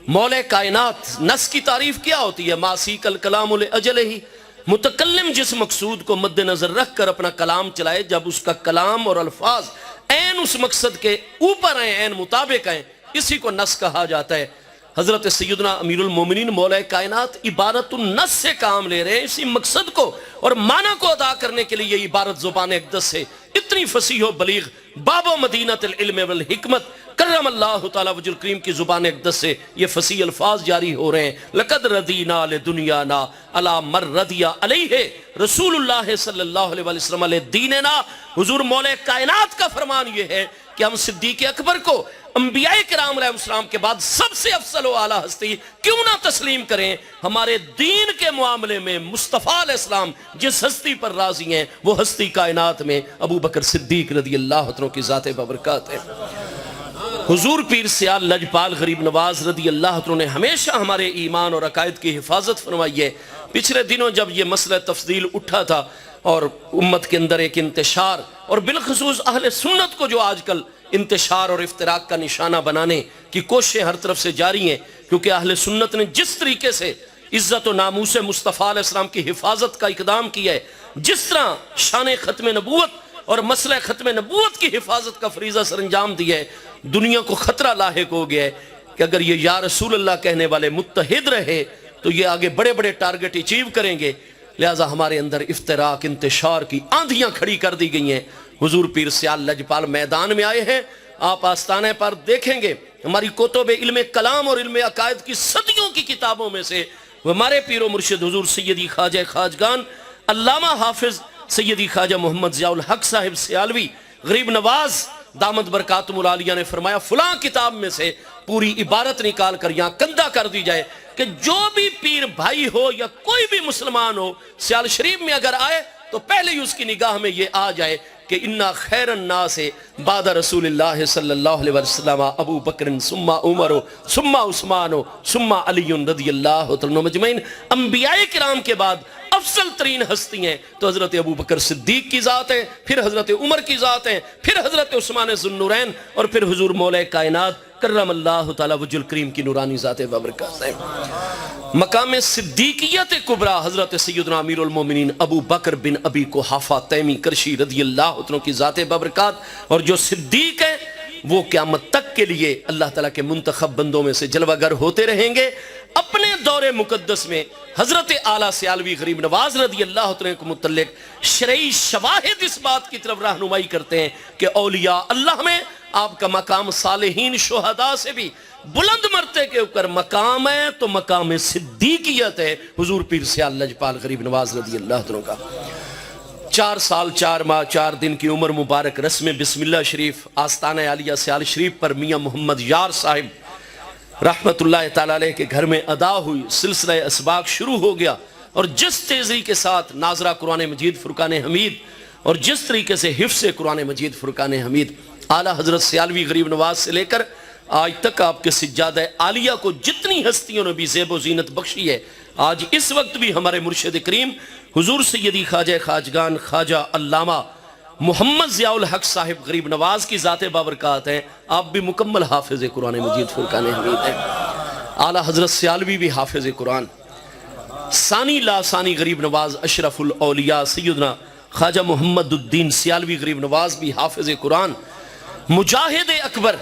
مولا کائنات، نص کی تعریف کیا ہوتی ہے؟ ما سیق الکلام لأجلہ، متکلم جس مقصود کو مد نظر رکھ کر اپنا کلام چلائے، جب اس کا کلام اور الفاظ عین اس مقصد کے اوپر ہیں، عین مطابق ہیں، اسی کو نص کہا جاتا ہے۔ حضرت سیدنا امیر المومنین مولا کائنات عبارت النص سے کام لے رہے ہیں، اسی مقصد کو اور معنی کو ادا کرنے کے لیے یہ عبارت زبان اقدس سے اتنی فصیح و بلیغ، باب و مدینۃ العلم والحکمت کرم اللہ تعالی وجہ الکریم کی زبان اقدس سے یہ فصیح الفاظ جاری ہو رہے ہیں۔ لقد ردینا لدنیانا علی مر رضی علیہ رسول اللہ صلی اللہ علیہ وسلم علیہ دیننا، حضور مولا کائنات کا فرمان یہ ہے کہ ہم صدیق اکبر کو انبیاء کرام علیہ السلام کے بعد سب سے افضل و اعلیٰ ہستی کیوں نہ تسلیم کریں؟ ہمارے دین کے معاملے میں مصطفیٰ علیہ السلام جس ہستی پر راضی ہیں وہ ہستی کائنات میں ابو بکر صدیق رضی اللہ عنہ کی ذات بابرکات ہے۔ حضور پیر سیال لجپال غریب نواز رضی اللہ عنہ نے ہمیشہ ہمارے ایمان اور عقائد کی حفاظت فرمائی ہے۔ پچھلے دنوں جب یہ مسئلہ تفضیل اٹھا تھا اور امت کے اندر ایک انتشار اور بالخصوص اہل سنت کو جو آج کل انتشار اور افتراق کا نشانہ بنانے کی کوششیں ہر طرف سے جاری ہیں، کیونکہ اہل سنت نے جس طریقے سے عزت و ناموس مصطفیٰ علیہ السلام کی حفاظت کا اقدام کیا ہے، جس طرح شان ختم نبوت اور مسئلہ ختم نبوت کی حفاظت کا فریضہ سر انجام دیا ہے، دنیا کو خطرہ لاحق ہو گیا ہے کہ اگر یہ یا رسول اللہ کہنے والے متحد رہے تو یہ آگے بڑے بڑے ٹارگٹ اچیو کریں گے، لہٰذا ہمارے اندر افتراق انتشار کی آندھیاں کھڑی کر دی گئی ہیں۔ حضور پیر سیال لجپال میدان میں آئے ہیں، آپ آستانے پر دیکھیں گے ہماری کتب علم کلام اور علم عقائد کی صدیوں کی کتابوں میں سے ہمارے پیر و مرشد حضور سیدی خواجہ خواجگان علامہ حافظ سیدی خواجہ محمد ضیاء الحق صاحب سیالوی غریب نواز دامت برکاتہم العالیہ نے فرمایا فلاں کتاب میں سے پوری عبارت نکال کر یہاں کندہ کر دی جائے کہ جو بھی پیر بھائی ہو یا کوئی بھی مسلمان ہو سیال شریف میں اگر آئے تو پہلے ہی اس کی نگاہ میں یہ آ جائے کہ انا خیر الناس بعد رسول اللہ صلی اللہ علیہ وسلم ابو بکر ثم عمر ثم عثمان ثم علی رضی اللہ عنہ مجمعین، انبیاء کرام کے بعد افضل ترین ہستی ہیں تو حضرت ابو بکر صدیق کی ذات ہے، پھر حضرت عمر کی ذات ہے، پھر حضرت عثمان ذو النورین اور پھر حضور مولا کائنات کرم اللہ تعالی وجہ الکریم کی نورانی ذات بابرکات ہے۔ مقام صدیقیت کبریٰ حضرت سیدنا امیر المومنین ابو بکر بن ابی قحافہ تیمی کرشی رضی اللہ عنہ کی ذات بابرکات، اور جو صدیق ہیں وہ قیامت تک کے لیے اللہ تعالیٰ کے منتخب بندوں میں سے جلوہ گر ہوتے رہیں گے۔ اپنے دور مقدس میں حضرت اعلیٰ سیالوی غریب نواز رضی اللہ عنہ کو متعلق شرعی شواہد اس بات کی طرف رہنمائی کرتے ہیں کہ اولیاء اللہ میں آپ کا مقام صالحین شہداء سے بھی بلند مرتے کے اوپر مقام ہے تو مقام صدیقیت ہے حضور پیر سیال لجپال غریب نواز رضی اللہ عنہ کا۔ 4 سال 4 ماہ 4 دن کی عمر مبارک رسم بسم اللہ شریف آستانہ عالیہ سیال شریف پر میاں محمد یار صاحب رحمت اللہ تعالیٰ علیہ کے گھر میں ادا ہوئی، سلسلہ اسباق شروع ہو گیا، اور جس تیزی کے ساتھ ناظرہ قرآن مجید فرقان حمید اور جس طریقے سے حفظ قرآن مجید فرقان حمید اعلیٰ حضرت سیالوی غریب نواز سے لے کر آج تک آپ کے سجادہ عالیہ کو جتنی ہستیوں نے بھی زیب و زینت بخشی ہے، آج اس وقت بھی ہمارے مرشد کریم حضور سیدی خواجہ خواجگان خواجہ علامہ محمد ضیاء الحق صاحب غریب نواز کی ذات بابرکات ہیں، آپ بھی مکمل حافظ قرآن مجید فرقان حمید ہیں۔ اعلیٰ حضرت سیالوی بھی حافظ قرآن، ثانی لا ثانی غریب نواز اشرف الاولیاء سیدنا خواجہ محمد الدین سیالوی غریب نواز بھی حافظ قرآن، مجاہد اکبر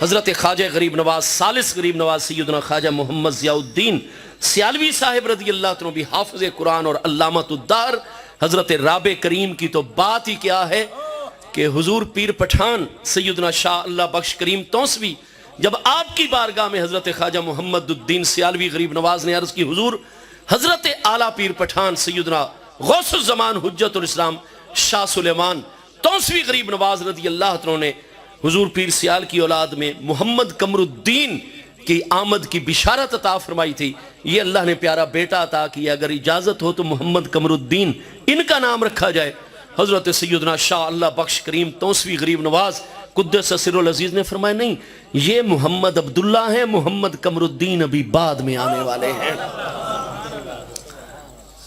حضرت خواجہ غریب نواز ثالث غریب نواز سیدنا خواجہ محمد ضیاء الدین سیالوی صاحب رضی اللہ عنہ بھی حافظ قرآن اور علامۃ الدار حضرت رابع کریم کی تو بات ہی کیا ہے کہ حضور پیر پٹھان سیدنا شاہ اللہ بخش کریم توسوی جب آپ کی بارگاہ میں حضرت خواجہ محمد الدین سیالوی غریب نواز نے عرض کی حضور حضرت اعلیٰ پیر پٹھان سیدنا غوث الزمان حجت الاسلام شاہ سلیمان توسوی غریب نواز رضی اللہ عنہ نے حضور پیر سیال کی اولاد میں محمد قمر الدین کی آمد کی بشارت عطا فرمائی تھی، یہ اللہ نے پیارا بیٹا عطا کیا، اگر اجازت ہو تو محمد قمر الدین ان کا نام رکھا جائے۔ حضرت سیدنا شاہ اللہ بخش کریم توسوی غریب نواز قدس سر العزیز نے فرمایا نہیں، یہ محمد عبداللہ ہیں، محمد قمر الدین ابھی بعد میں آنے والے ہیں۔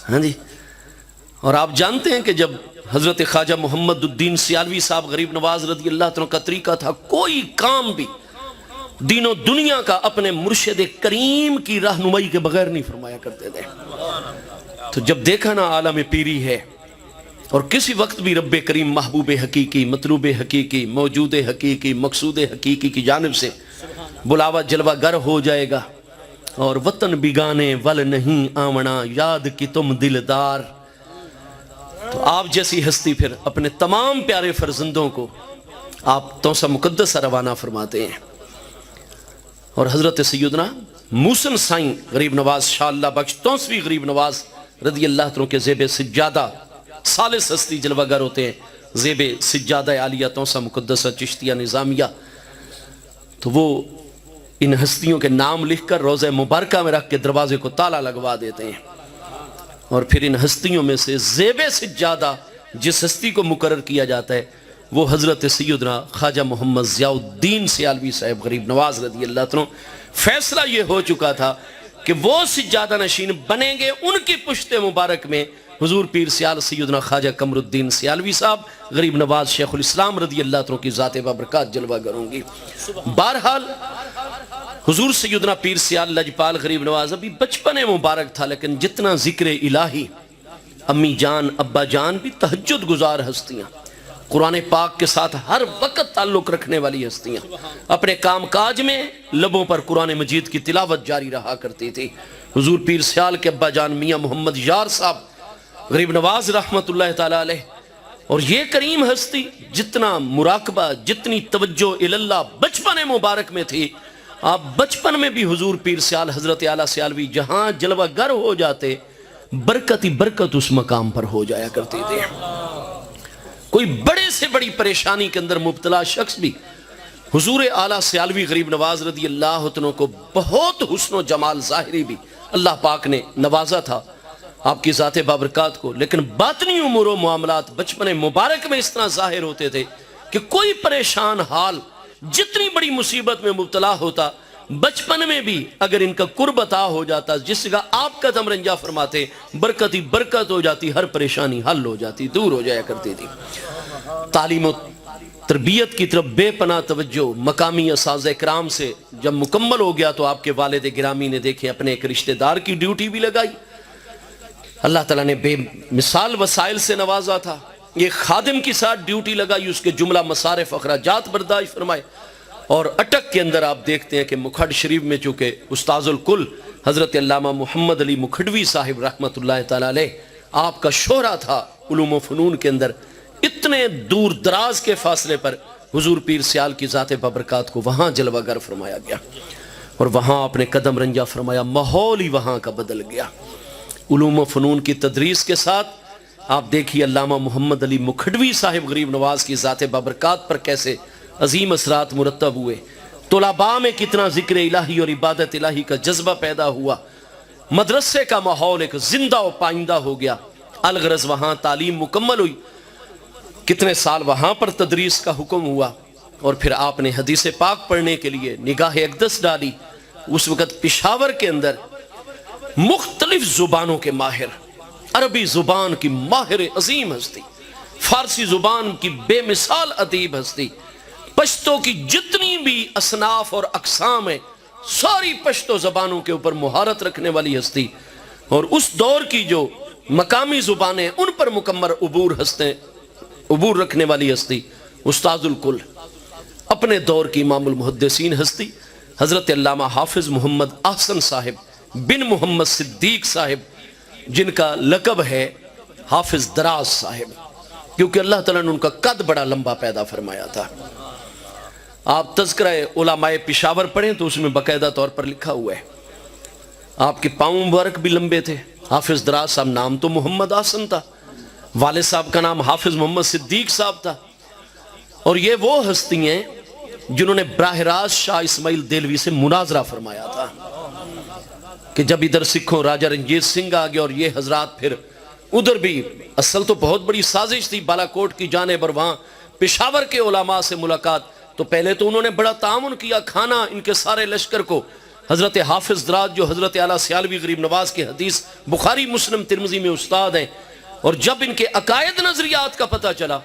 ہاں جی، اور آپ جانتے ہیں کہ جب حضرت خواجہ محمد الدین سیالوی صاحب غریب نواز رضی اللہ عنہ کا طریقہ تھا، کوئی کام بھی دین و دنیا کا اپنے مرشد کریم کی رہنمائی کے بغیر نہیں فرمایا کرتے تھے۔ تو جب دیکھا نا عالم پیری ہے اور کسی وقت بھی رب کریم محبوب حقیقی، مطلوب حقیقی، موجود حقیقی، مقصود حقیقی کی جانب سے بلاوا جلوہ گر ہو جائے گا، اور وطن بگانے ول نہیں آمنا یاد کی تم دلدار، تو آپ جیسی ہستی پھر اپنے تمام پیارے فرزندوں کو آپ توسہ مقدس روانہ فرماتے ہیں۔ اور حضرت سیدنا موسن سائیں غریب نواز شاہ اللہ بخش توسوی غریب نواز رضی اللہ عنہ کے زیب سجادہ ثالث ہستی جلوہ گر ہوتے ہیں، زیب سجادہ عالیہ توسہ مقدسہ چشتیہ نظامیہ، تو وہ ان ہستیوں کے نام لکھ کر روضہ مبارکہ میں رکھ کے دروازے کو تالا لگوا دیتے ہیں، اور پھر ان ہستیوں میں سے زیب سجادہ جس ہستی کو مقرر کیا جاتا ہے وہ حضرت سیدنا خواجہ محمد ضیاء الدین سیالوی صاحب غریب نواز رضی اللہ عنہ۔ فیصلہ یہ ہو چکا تھا کہ وہ سجادہ نشین بنیں گے، ان کی پشت مبارک میں حضور پیر سیال سیدنا خواجہ قمر الدین سیالوی صاحب غریب نواز شیخ الاسلام رضی اللہ عنہ کی ذات بابرکات جلوہ گر ہوں گی۔ بہرحال حضور سیدنا پیر سیال لجپال غریب نواز ابھی بچپن مبارک تھا، لیکن جتنا ذکر الہی، امی جان ابا جان بھی تہجد گزار ہستیاں، قرآن پاک کے ساتھ ہر وقت تعلق رکھنے والی ہستیاں، اپنے کام کاج میں لبوں پر قرآن مجید کی تلاوت جاری رہا کرتی تھی۔ حضور پیر سیال کے ابا جان میاں محمد یار صاحب غریب نواز رحمت اللہ تعالی علیہ، اور یہ کریم ہستی جتنا مراقبہ، جتنی توجہ اللہ بچپن مبارک میں تھی، آپ بچپن میں بھی حضور پیر سیال حضرت اعلیٰ سیالوی جہاں جلوہ گر ہو جاتے، برکت ہی برکت اس مقام پر ہو جایا کرتی تھی۔ کوئی بڑے سے بڑی پریشانی کے اندر مبتلا شخص بھی حضور اعلیٰ سیالوی غریب نواز رضی اللہ عنہ کو بہت حسن و جمال ظاہری بھی اللہ پاک نے نوازا تھا آپ کی ذات بابرکات کو، لیکن باطنی امور و معاملات بچپن مبارک میں اس طرح ظاہر ہوتے تھے کہ کوئی پریشان حال جتنی بڑی مصیبت میں مبتلا ہوتا، بچپن میں بھی اگر ان کا قرب عطا ہو جاتا، جس کا آپ قدم رنجا فرماتے، برکت ہی برکت ہو جاتی، ہر پریشانی حل ہو جاتی، دور ہو جایا کرتی تھی۔ تعلیم و تربیت کی طرف بے پناہ توجہ مقامی اساتذہ کرام سے جب مکمل ہو گیا تو آپ کے والد گرامی نے دیکھیں اپنے ایک رشتہ دار کی ڈیوٹی بھی لگائی، اللہ تعالیٰ نے بے مثال وسائل سے نوازا تھا، یہ خادم کی ساتھ ڈیوٹی لگائی، اس کے جملہ مصارف اخراجات برداشت فرمائے، اور اٹک کے اندر آپ دیکھتے ہیں کہ مکھڈ شریف میں چونکہ استاذ الکل حضرت علامہ محمد علی مکھڈوی صاحب رحمت اللہ تعالیٰ علیہ آپ کا شہرہ تھا علوم و فنون کے اندر، اتنے دور دراز کے فاصلے پر حضور پیر سیال کی ذات بابرکات کو وہاں جلوہ گر فرمایا گیا، اور وہاں اپنے قدم رنجا فرمایا، ماحول ہی وہاں کا بدل گیا۔ علوم و فنون کی تدریس کے ساتھ آپ دیکھیے علامہ محمد علی مکھڈوی صاحب غریب نواز کی ذات بابرکات پر کیسے عظیم اثرات مرتب ہوئے، طلباء میں کتنا ذکر الہی اور عبادت الہی کا جذبہ پیدا ہوا، مدرسے کا ماحول ایک زندہ و پائندہ ہو گیا، الغرض وہاں تعلیم مکمل ہوئی، کتنے سال وہاں پر تدریس کا حکم ہوا، اور پھر آپ نے حدیث پاک پڑھنے کے لیے نگاہ اقدس ڈالی۔ اس وقت پشاور کے اندر مختلف زبانوں کے ماہر، عربی زبان کی ماہر عظیم ہستی، فارسی زبان کی بے مثال ادیب ہستی، پشتو کی جتنی بھی اصناف اور اقسام ہیں ساری پشتو زبانوں کے اوپر مہارت رکھنے والی ہستی، اور اس دور کی جو مقامی زبانیں ان پر مکمل عبور رکھنے والی ہستی، استاذ الکل اپنے دور کی امام المحدثین ہستی حضرت علامہ حافظ محمد احسن صاحب بن محمد صدیق صاحب، جن کا لقب ہے حافظ دراز صاحب، کیونکہ اللہ تعالیٰ نے ان کا قد بڑا لمبا پیدا فرمایا تھا۔ آپ تذکرہ علماء پشاور پڑھیں تو اس میں باقاعدہ طور پر لکھا ہوا ہے، آپ کے پاؤں مبارک بھی لمبے تھے۔ حافظ دراز صاحب نام تو محمد احسن تھا، والد صاحب کا نام حافظ محمد صدیق صاحب تھا، اور یہ وہ ہستی ہیں جنہوں نے براہ راست شاہ اسماعیل دہلوی سے مناظرہ فرمایا تھا کہ جب ادھر سکھوں راجہ رنجیت سنگھ آگے اور یہ حضرات پھر ادھر بھی، اصل تو بہت بڑی سازش تھی بالا کوٹ کی جانب، اور وہاں پشاور کے علماء سے ملاقات، تو پہلے تو انہوں نے بڑا تعاون کیا، کھانا ان کے سارے لشکر کو۔ حضرت حافظ دراز جو حضرت اعلیٰ سیالوی غریب نواز کے حدیث بخاری مسلم ترمذی میں استاد ہیں، اور جب ان کے عقائد نظریات کا پتہ چلا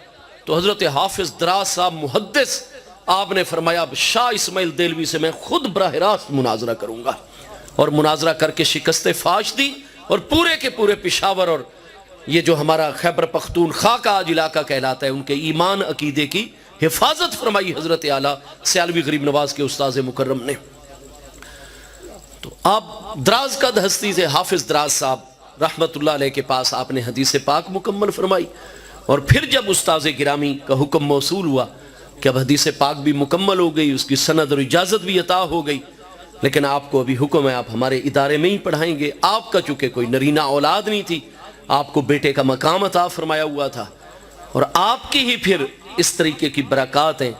تو حضرت حافظ دراز صاحب محدث، آپ نے فرمایا اب شاہ اسماعیل دہلوی سے میں خود براہ راست مناظرہ کروں گا، اور مناظرہ کر کے شکست فاش دی، اور پورے کے پورے پشاور اور یہ جو ہمارا خیبر پختونخوا کا آج علاقہ کہلاتا ہے، ان کے ایمان عقیدے کی حفاظت فرمائی حضرت اعلیٰ سیالوی غریب نواز کے استاذ مکرم نے۔ تو آپ دراز قد ہستی سے حافظ دراز صاحب رحمت اللہ علیہ کے پاس آپ نے حدیث پاک مکمل فرمائی، اور پھر جب استاذ گرامی کا حکم موصول ہوا کہ اب حدیث پاک بھی مکمل ہو گئی، اس کی سند اور اجازت بھی عطا ہو گئی، لیکن آپ کو ابھی حکم ہے آپ ہمارے ادارے میں ہی پڑھائیں گے۔ آپ کا چونکہ کوئی نرینہ اولاد نہیں تھی، آپ کو بیٹے کا مقام عطا فرمایا ہوا تھا، اور آپ کی ہی پھر اس طریقے کی برکات ہیں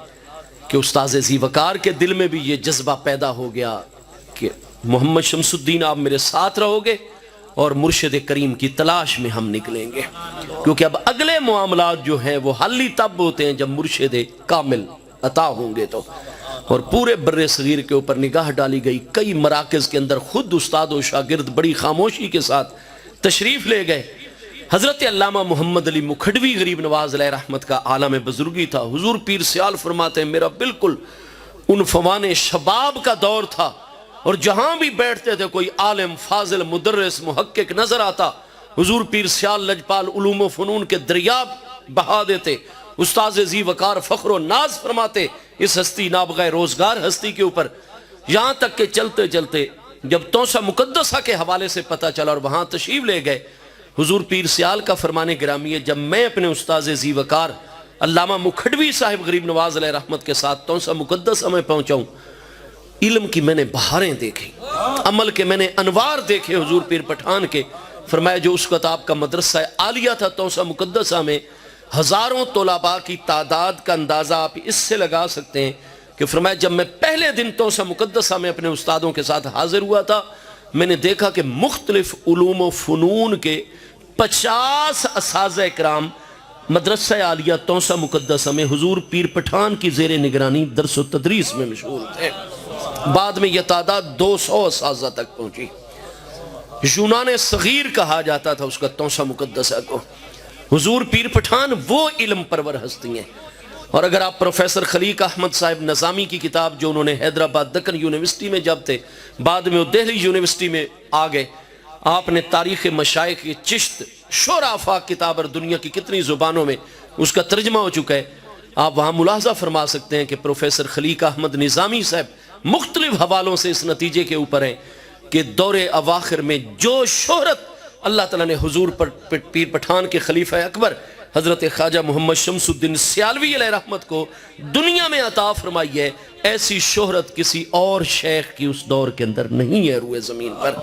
کہ استاذ ذی وقار کے دل میں بھی یہ جذبہ پیدا ہو گیا کہ محمد شمس الدین آپ میرے ساتھ رہو گے اور مرشد کریم کی تلاش میں ہم نکلیں گے، کیونکہ اب اگلے معاملات جو ہیں وہ حل ہی تب ہوتے ہیں جب مرشد کامل عطا ہوں گے۔ تو اور پورے بر صغیر کے اوپر نگاہ ڈالی گئی، کئی مراکز کے اندر خود استاد و شاگرد بڑی خاموشی کے ساتھ تشریف لے گئے۔ حضرت علامہ محمد علی مکھڈوی غریب نواز علیہ رحمت کا عالم بزرگی تھا، حضور پیر سیال فرماتے ہیں میرا بالکل عنفوان شباب کا دور تھا، اور جہاں بھی بیٹھتے تھے کوئی عالم فاضل مدرس محقق نظر آتا، حضور پیر سیال لجپال علوم و فنون کے دریا بہا دیتے۔ استاذ ذی وقار فخر و ناز فرماتے اس ہستی نابغہ روزگار ہستی کے اوپر، یہاں تک کہ چلتے چلتے جب توسہ مقدسہ کے حوالے سے پتہ چلا اور وہاں تشریف لے گئے، حضور پیر سیال کا فرمان گرامی ہے جب میں اپنے استاذ ذی وقار علامہ مکھڈوی صاحب غریب نواز علیہ رحمت کے ساتھ توسہ مقدسہ میں پہنچاؤں، علم کی میں نے بہاریں دیکھی، عمل کے میں نے انوار دیکھے حضور پیر پٹھان کے۔ فرمایا جو اس وقت آپ کا مدرسہ عالیہ تھا توسہ مقدسہ میں، ہزاروں طلباء کی تعداد کا اندازہ آپ اس سے لگا سکتے ہیں کہ فرمایا جب میں پہلے دن توسہ مقدسہ میں اپنے استادوں کے ساتھ حاضر ہوا تھا، میں نے دیکھا کہ مختلف علوم و فنون کے 50 اساتذہ اکرام مدرسہ عالیہ توسہ مقدسہ میں حضور پیر پٹھان کی زیر نگرانی درس و تدریس میں مشغول تھے۔ بعد میں یہ تعداد 200 اساتذہ تک پہنچی۔ یونان صغیر کہا جاتا تھا اس کا توسہ مقدسہ کو۔ حضور پیر پٹھان وہ علم پرور ہستی ہیں، اور اگر آپ پروفیسر خلیق احمد صاحب نظامی کی کتاب جو انہوں نے حیدرآباد دکن یونیورسٹی میں جب تھے، بعد میں وہ دہلی یونیورسٹی میں آ گئے، آپ نے تاریخ مشائخ کی چشت شعراء آفاق کتاب اور دنیا کی کتنی زبانوں میں اس کا ترجمہ ہو چکا ہے، آپ وہاں ملاحظہ فرما سکتے ہیں کہ پروفیسر خلیق احمد نظامی صاحب مختلف حوالوں سے اس نتیجے کے اوپر ہیں کہ دور اواخر میں جو شہرت اللہ تعالیٰ نے حضور پر پیر پٹھان کے خلیفہ اکبر حضرت خواجہ محمد شمس الدین سیالوی علیہ رحمت کو دنیا میں عطا فرمائی ہے، ایسی شہرت کسی اور شیخ کی اس دور کے اندر نہیں ہے روئے زمین پر۔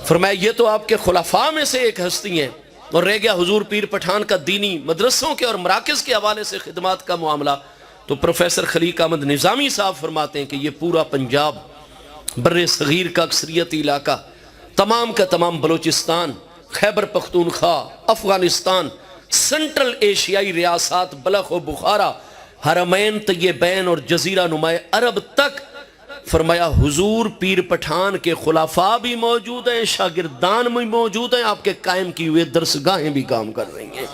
فرمایا یہ تو آپ کے خلفاء میں سے ایک ہستی ہیں، اور رہ گیا حضور پیر پٹھان کا دینی مدرسوں کے اور مراکز کے حوالے سے خدمات کا معاملہ، تو پروفیسر خلیق احمد نظامی صاحب فرماتے ہیں کہ یہ پورا پنجاب، بر صغیر کا اکثریتی علاقہ، تمام کا تمام بلوچستان، خیبر پختونخوا، افغانستان، سنٹرل ایشیائی ریاست بلخ و بخارا، حرمین طیبین اور جزیرہ نمائے عرب تک، فرمایا حضور پیر پٹھان کے خلفاء بھی موجود ہیں، شاگردان بھی موجود ہیں، آپ کے قائم کی ہوئے درسگاہیں بھی کام کر رہی ہیں۔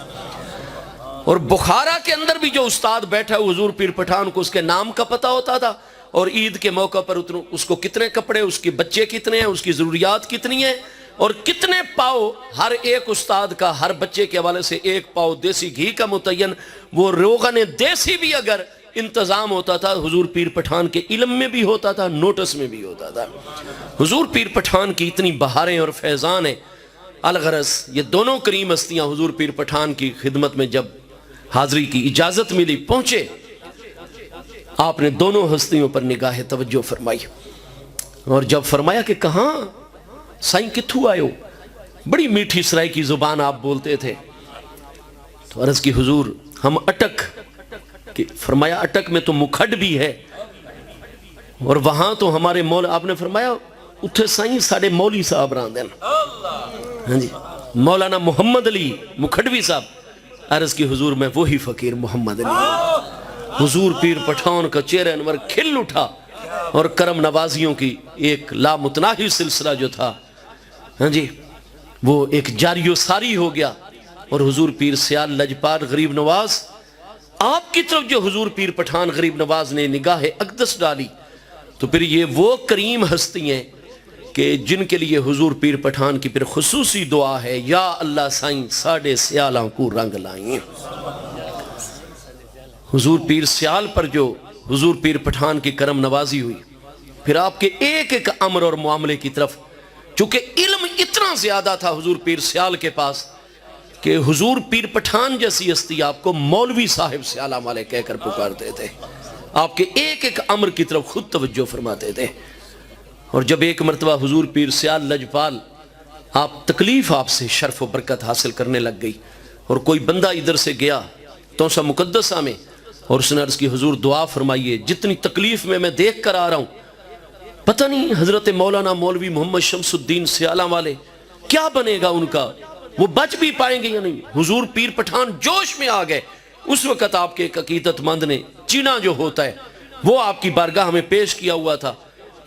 اور بخارا کے اندر بھی جو استاد بیٹھا ہے حضور پیر پٹھان کو اس کے نام کا پتہ ہوتا تھا، اور عید کے موقع پر اس کو کتنے کپڑے، اس کے بچے کتنے ہیں، اس کی ضروریات کتنی ہیں، اور کتنے پاؤ ہر ایک استاد کا ہر بچے کے حوالے سے ایک پاؤ دیسی گھی کا متعین، وہ روغن دیسی بھی اگر انتظام ہوتا تھا حضور پیر پٹھان کے علم میں بھی ہوتا تھا، نوٹس میں بھی ہوتا تھا۔ حضور پیر پٹھان کی اتنی بہاریں اور فیضان ہیں، الغرض یہ دونوں کریم ہستیاں حضور پیر پٹھان کی خدمت میں جب حاضری کی اجازت ملی پہنچے، آپ نے دونوں ہستیوں پر نگاہ توجہ فرمائی، اور جب فرمایا کہ کہاں سائیں کتھو آئے ہو، بڑی میٹھی سرائی کی زبان آپ بولتے تھے، تو عرض کی حضور ہم اٹک، کہ فرمایا اٹک میں تو مکھڈ بھی ہے، اور وہاں تو ہمارے مولا، آپ نے فرمایا اتھے سائیں ساڑھے مولی صاحب راندے نا، ہاں جی مولانا محمد علی مکھڈوی صاحب۔ عرض کی حضور میں وہی فقیر محمد علی۔ حضور پیر پٹھان کا چہرہ انور کھل اٹھا، اور کرم نوازیوں کی ایک لامتناہی سلسلہ جو تھا، ہاں جی وہ ایک جاری و ساری ہو گیا، اور حضور پیر سیال لجپال غریب نواز آپ کی طرف جو حضور پیر پٹھان غریب نواز نے نگاہ اقدس ڈالی، تو پھر یہ وہ کریم ہستی ہیں کہ جن کے لیے حضور پیر پٹھان کی پھر خصوصی دعا ہے، یا اللہ سائیں ساڑھے سیالاں کو رنگ لائیں۔ حضور پیر سیال پر جو حضور پیر پٹھان کی کرم نوازی ہوئی، پھر آپ کے ایک ایک امر اور معاملے کی طرف، چونکہ علم اتنا زیادہ تھا حضور پیر سیال کے پاس کہ حضور پیر پٹھان جیسی ہستی آپ کو مولوی صاحب سیالہ والے کہہ کر پکارتے تھے، آپ کے ایک ایک امر کی طرف خود توجہ فرماتے تھے۔ اور جب ایک مرتبہ حضور پیر سیال لجپال تکلیف آپ سے شرف و برکت حاصل کرنے لگ گئی، اور کوئی بندہ ادھر سے گیا توسا مقدسہ میں، اور اس نے عرض کی حضور دعا فرمائیے، جتنی تکلیف میں دیکھ کر آ رہا ہوں، پتہ نہیں حضرت مولانا مولوی محمد شمس الدین سیالہ والے کیا بنے گا ان کا، وہ بچ بھی پائیں گے یا نہیں۔ حضور پیر پٹھان جوش میں آ گئے۔ اس وقت آپ کے ایک عقیدت مند نے چینا جو ہوتا ہے وہ آپ کی بارگاہ میں پیش کیا ہوا تھا،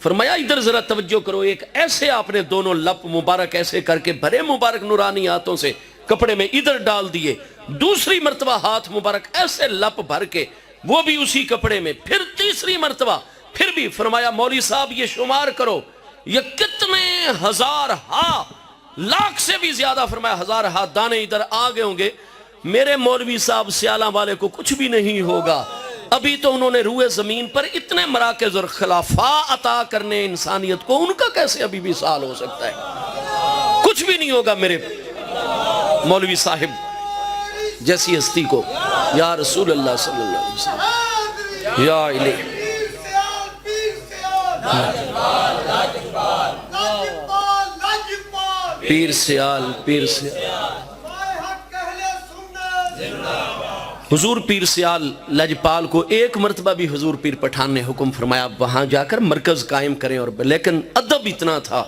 فرمایا ادھر ذرا توجہ کرو، ایک ایسے آپ نے دونوں لپ مبارک ایسے کر کے بھرے مبارک نورانی ہاتھوں سے کپڑے میں ادھر ڈال دیے، دوسری مرتبہ ہاتھ مبارک ایسے لپ بھر کے وہ بھی اسی کپڑے میں، پھر تیسری مرتبہ پھر بھی فرمایا مولوی صاحب یہ شمار کرو یہ کتنے ہزار لاکھ سے بھی زیادہ، فرمایا ہزار دانے ادھر آ گئے ہوں گے، میرے مولوی صاحب سیالہ والے کو کچھ بھی نہیں ہوگا، ابھی تو انہوں نے روئے زمین پر اتنے مراکز اور خلافہ عطا کرنے انسانیت کو، ان کا کیسے ابھی بھی سال ہو سکتا ہے، کچھ بھی نہیں ہوگا میرے مولوی صاحب جیسی ہستی کو۔ یا رسول اللہ صلی اللہ علیہ وسلم، یا الہ پیر سیال، پیر سیال، حضور پیر سیال لجپال کو ایک مرتبہ بھی حضور پیر پٹھان نے حکم فرمایا وہاں جا کر مرکز قائم کریں، اور لیکن ادب اتنا تھا،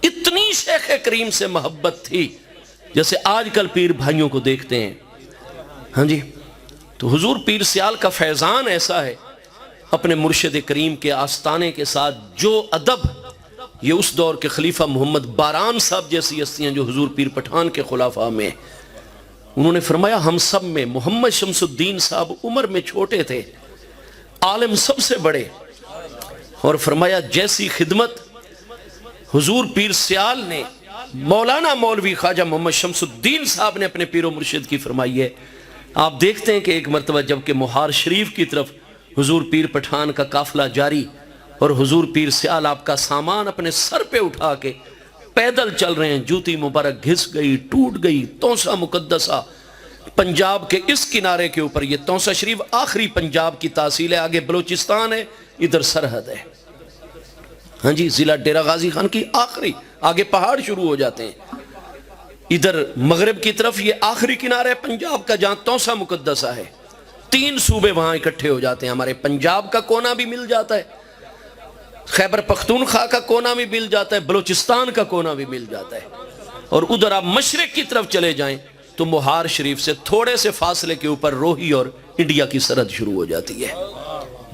اتنی شیخ کریم سے محبت تھی جیسے آج کل پیر بھائیوں کو دیکھتے ہیں، ہاں جی۔ تو حضور پیر سیال کا فیضان ایسا ہے، اپنے مرشد کریم کے آستانے کے ساتھ جو ادب، یہ اس دور کے خلیفہ محمد باران صاحب جیسی ہستیاں جو حضور پیر پٹھان کے خلافہ میں، انہوں نے فرمایا ہم سب میں محمد شمس الدین صاحب عمر میں چھوٹے تھے، عالم سب سے بڑے، اور فرمایا جیسی خدمت حضور پیر سیال نے مولانا مولوی خواجہ محمد شمس الدین صاحب نے اپنے پیر و مرشد کی فرمائی ہے۔ آپ دیکھتے ہیں کہ ایک مرتبہ جب کہ مہار شریف کی طرف حضور پیر پٹھان کا قافلہ جاری، اور حضور پیر سیال آپ کا سامان اپنے سر پہ اٹھا کے پیدل چل رہے ہیں، جوتی مبارک گھس گئی، ٹوٹ گئی، توسا مقدسہ پنجاب کے اس کنارے کے اوپر، یہ توسا شریف آخری پنجاب کی تحصیل ہے، آگے بلوچستان ہے، ادھر سرحد ہے، ہاں جی ضلع ڈیرہ غازی خان کی آخری، آگے پہاڑ شروع ہو جاتے ہیں، ادھر مغرب کی طرف یہ آخری کنارہ ہے پنجاب کا جہاں توسا مقدسہ ہے، 3 صوبے وہاں اکٹھے ہو جاتے ہیں، ہمارے پنجاب کا کونا بھی مل جاتا ہے، خیبر پختونخوا کا کونا بھی مل جاتا ہے، بلوچستان کا کونا بھی مل جاتا ہے، اور ادھر آپ مشرق کی طرف چلے جائیں تو مہار شریف سے تھوڑے سے فاصلے کے اوپر روہی اور انڈیا کی سرحد شروع ہو جاتی ہے۔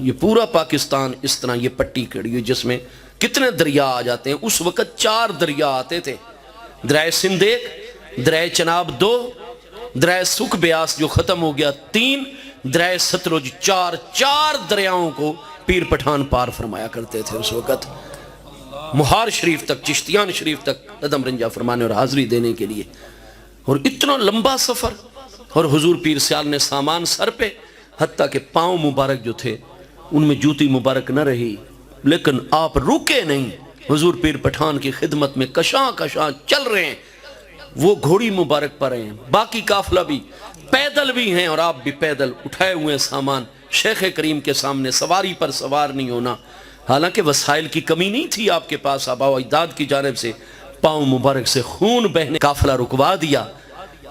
یہ پورا پاکستان اس طرح یہ پٹی کڑی ہے جس میں کتنے دریا آ جاتے ہیں، اس وقت 4 دریا آتے تھے، دریائے سندھ 1، دریائے چناب 2، دریائے سکھ بیاس جو ختم ہو گیا 3، دریائے ستلج 4 دریاؤں کو پیر پٹھان پار فرمایا کرتے تھے اس وقت، مہار شریف تک، چشتیان شریف تک قدم رنجا فرمانے اور حاضری دینے کے لیے، اور اتنا لمبا سفر، اور حضور پیر سیال نے سامان سر پہ، حتیٰ کہ پاؤں مبارک جو تھے ان میں جوتی مبارک نہ رہی، لیکن آپ رکے نہیں، حضور پیر پٹھان کی خدمت میں کشاں کشاں چل رہے ہیں، وہ گھوڑی مبارک پر ہیں، باقی قافلہ بھی پیدل بھی ہیں، اور آپ بھی پیدل اٹھائے ہوئے سامان، شیخ کریم کے سامنے سواری پر سوار نہیں ہونا۔ حالانکہ وسائل کی کمی نہیں تھی آپ کے پاس، آباء و اجداد کی جانب سے پاؤں مبارک سے خون بہنے، قافلہ رکوا دیا۔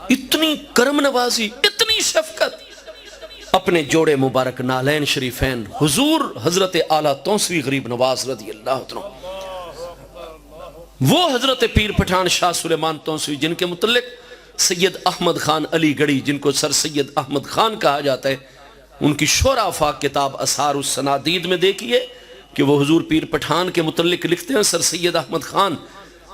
اتنی کرم نوازی، اتنی شفقت، اپنے جوڑے مبارک نالین شریفین حضور حضرت اعلیٰ توسوی غریب نواز رضی اللہ عنہ، وہ حضرت پیر پٹھان شاہ سلیمان توسوی جن کے متعلق سید احمد خان علی گڑھی، جن کو سر سید احمد خان کہا جاتا ہے، ان کی شعرا افاق کتاب اسرار السنادید میں دیکھیے کہ وہ حضور پیر پٹھان کے متعلق لکھتے ہیں، سر سید احمد خان،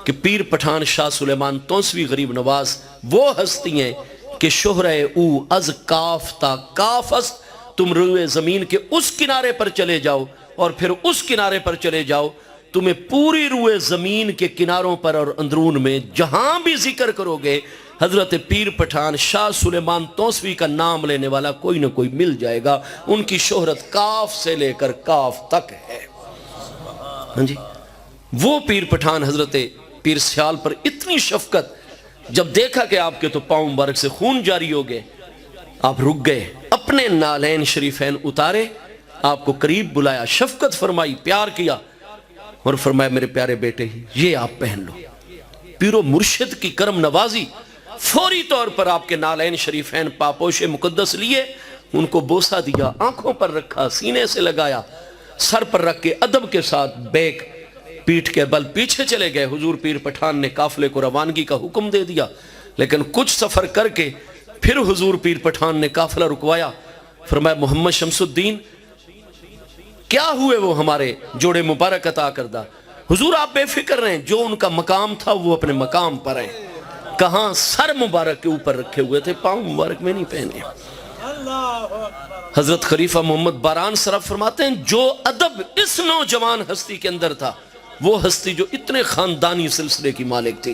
کہ پیر پٹھان شاہ سلیمان توسوی غریب نواز وہ ہستی ہیں کہ شہرہ او از کاف تا کاف است، تم روئے زمین کے اس کنارے پر چلے جاؤ اور پھر اس کنارے پر چلے جاؤ، تمہیں پوری روئے زمین کے کناروں پر اور اندرون میں جہاں بھی ذکر کرو گے حضرت پیر پٹھان شاہ سلیمان توسوی کا نام لینے والا کوئی نہ کوئی مل جائے گا۔ ان کی شہرت کاف سے لے کر کاف تک ہے۔ ہاں جی، وہ پیر پٹھان حضرت پیر سیال پر اتنی شفقت، جب دیکھا کہ آپ کے تو پاؤں مبارک سے خون جاری ہو گئے، آپ رک گئے، اپنے نالین شریفین اتارے، آپ کو قریب بلایا، شفقت فرمائی، پیار کیا اور فرمایا میرے پیارے بیٹے یہ آپ پہن لو۔ پیر و مرشد کی کرم نوازی، فوری طور پر آپ کے نالین شریفین پاپوش مقدس لیے، ان کو بوسہ دیا، آنکھوں پر رکھا، سینے سے لگایا، سر پر رکھ کے ادب کے ساتھ بیک پیٹھ کے بل پیچھے چلے گئے۔ حضور پیر پٹھان نے قافلے کو روانگی کا حکم دے دیا، لیکن کچھ سفر کر کے پھر حضور پیر پٹھان نے قافلہ رکوایا، فرمایا محمد شمس الدین کیا ہوئے وہ ہمارے جوڑے مبارک عطا کردہ؟ حضور آپ بے فکر رہیں، جو ان کا مقام تھا وہ اپنے مقام پر ہیں۔ کہاں سر مبارک کے اوپر رکھے ہوئے تھے، پاؤں مبارک میں نہیں پہنے۔ حضرت خلیفہ محمد باران صرف فرماتے ہیں جو ادب اس نوجوان ہستی کے اندر تھا، وہ ہستی جو اتنے خاندانی سلسلے کی مالک تھی،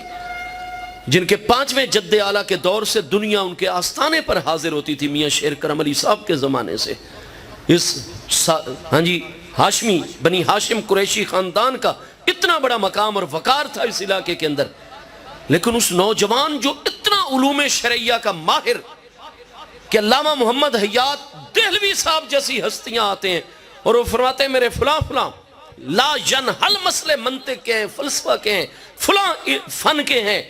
جن کے 5ویں جد اعلیٰ کے دور سے دنیا ان کے آستانے پر حاضر ہوتی تھی، میاں شیر کرم علی صاحب کے زمانے سے۔ ہاں جی، ہاشمی بنی ہاشم قریشی خاندان کا اتنا بڑا مقام اور وقار تھا اس علاقے کے اندر، لیکن اس نوجوان جو اتنا علوم شرعیہ کا ماہر کہ علامہ محمد حیات دہلوی صاحب جیسی ہستیاں آتے ہیں اور وہ فرماتے ہیں میرے فلاں فلاں لا ینحل مسئلے منطق کے ہیں، فلسفہ کے ہیں، فلاں فن کے ہیں،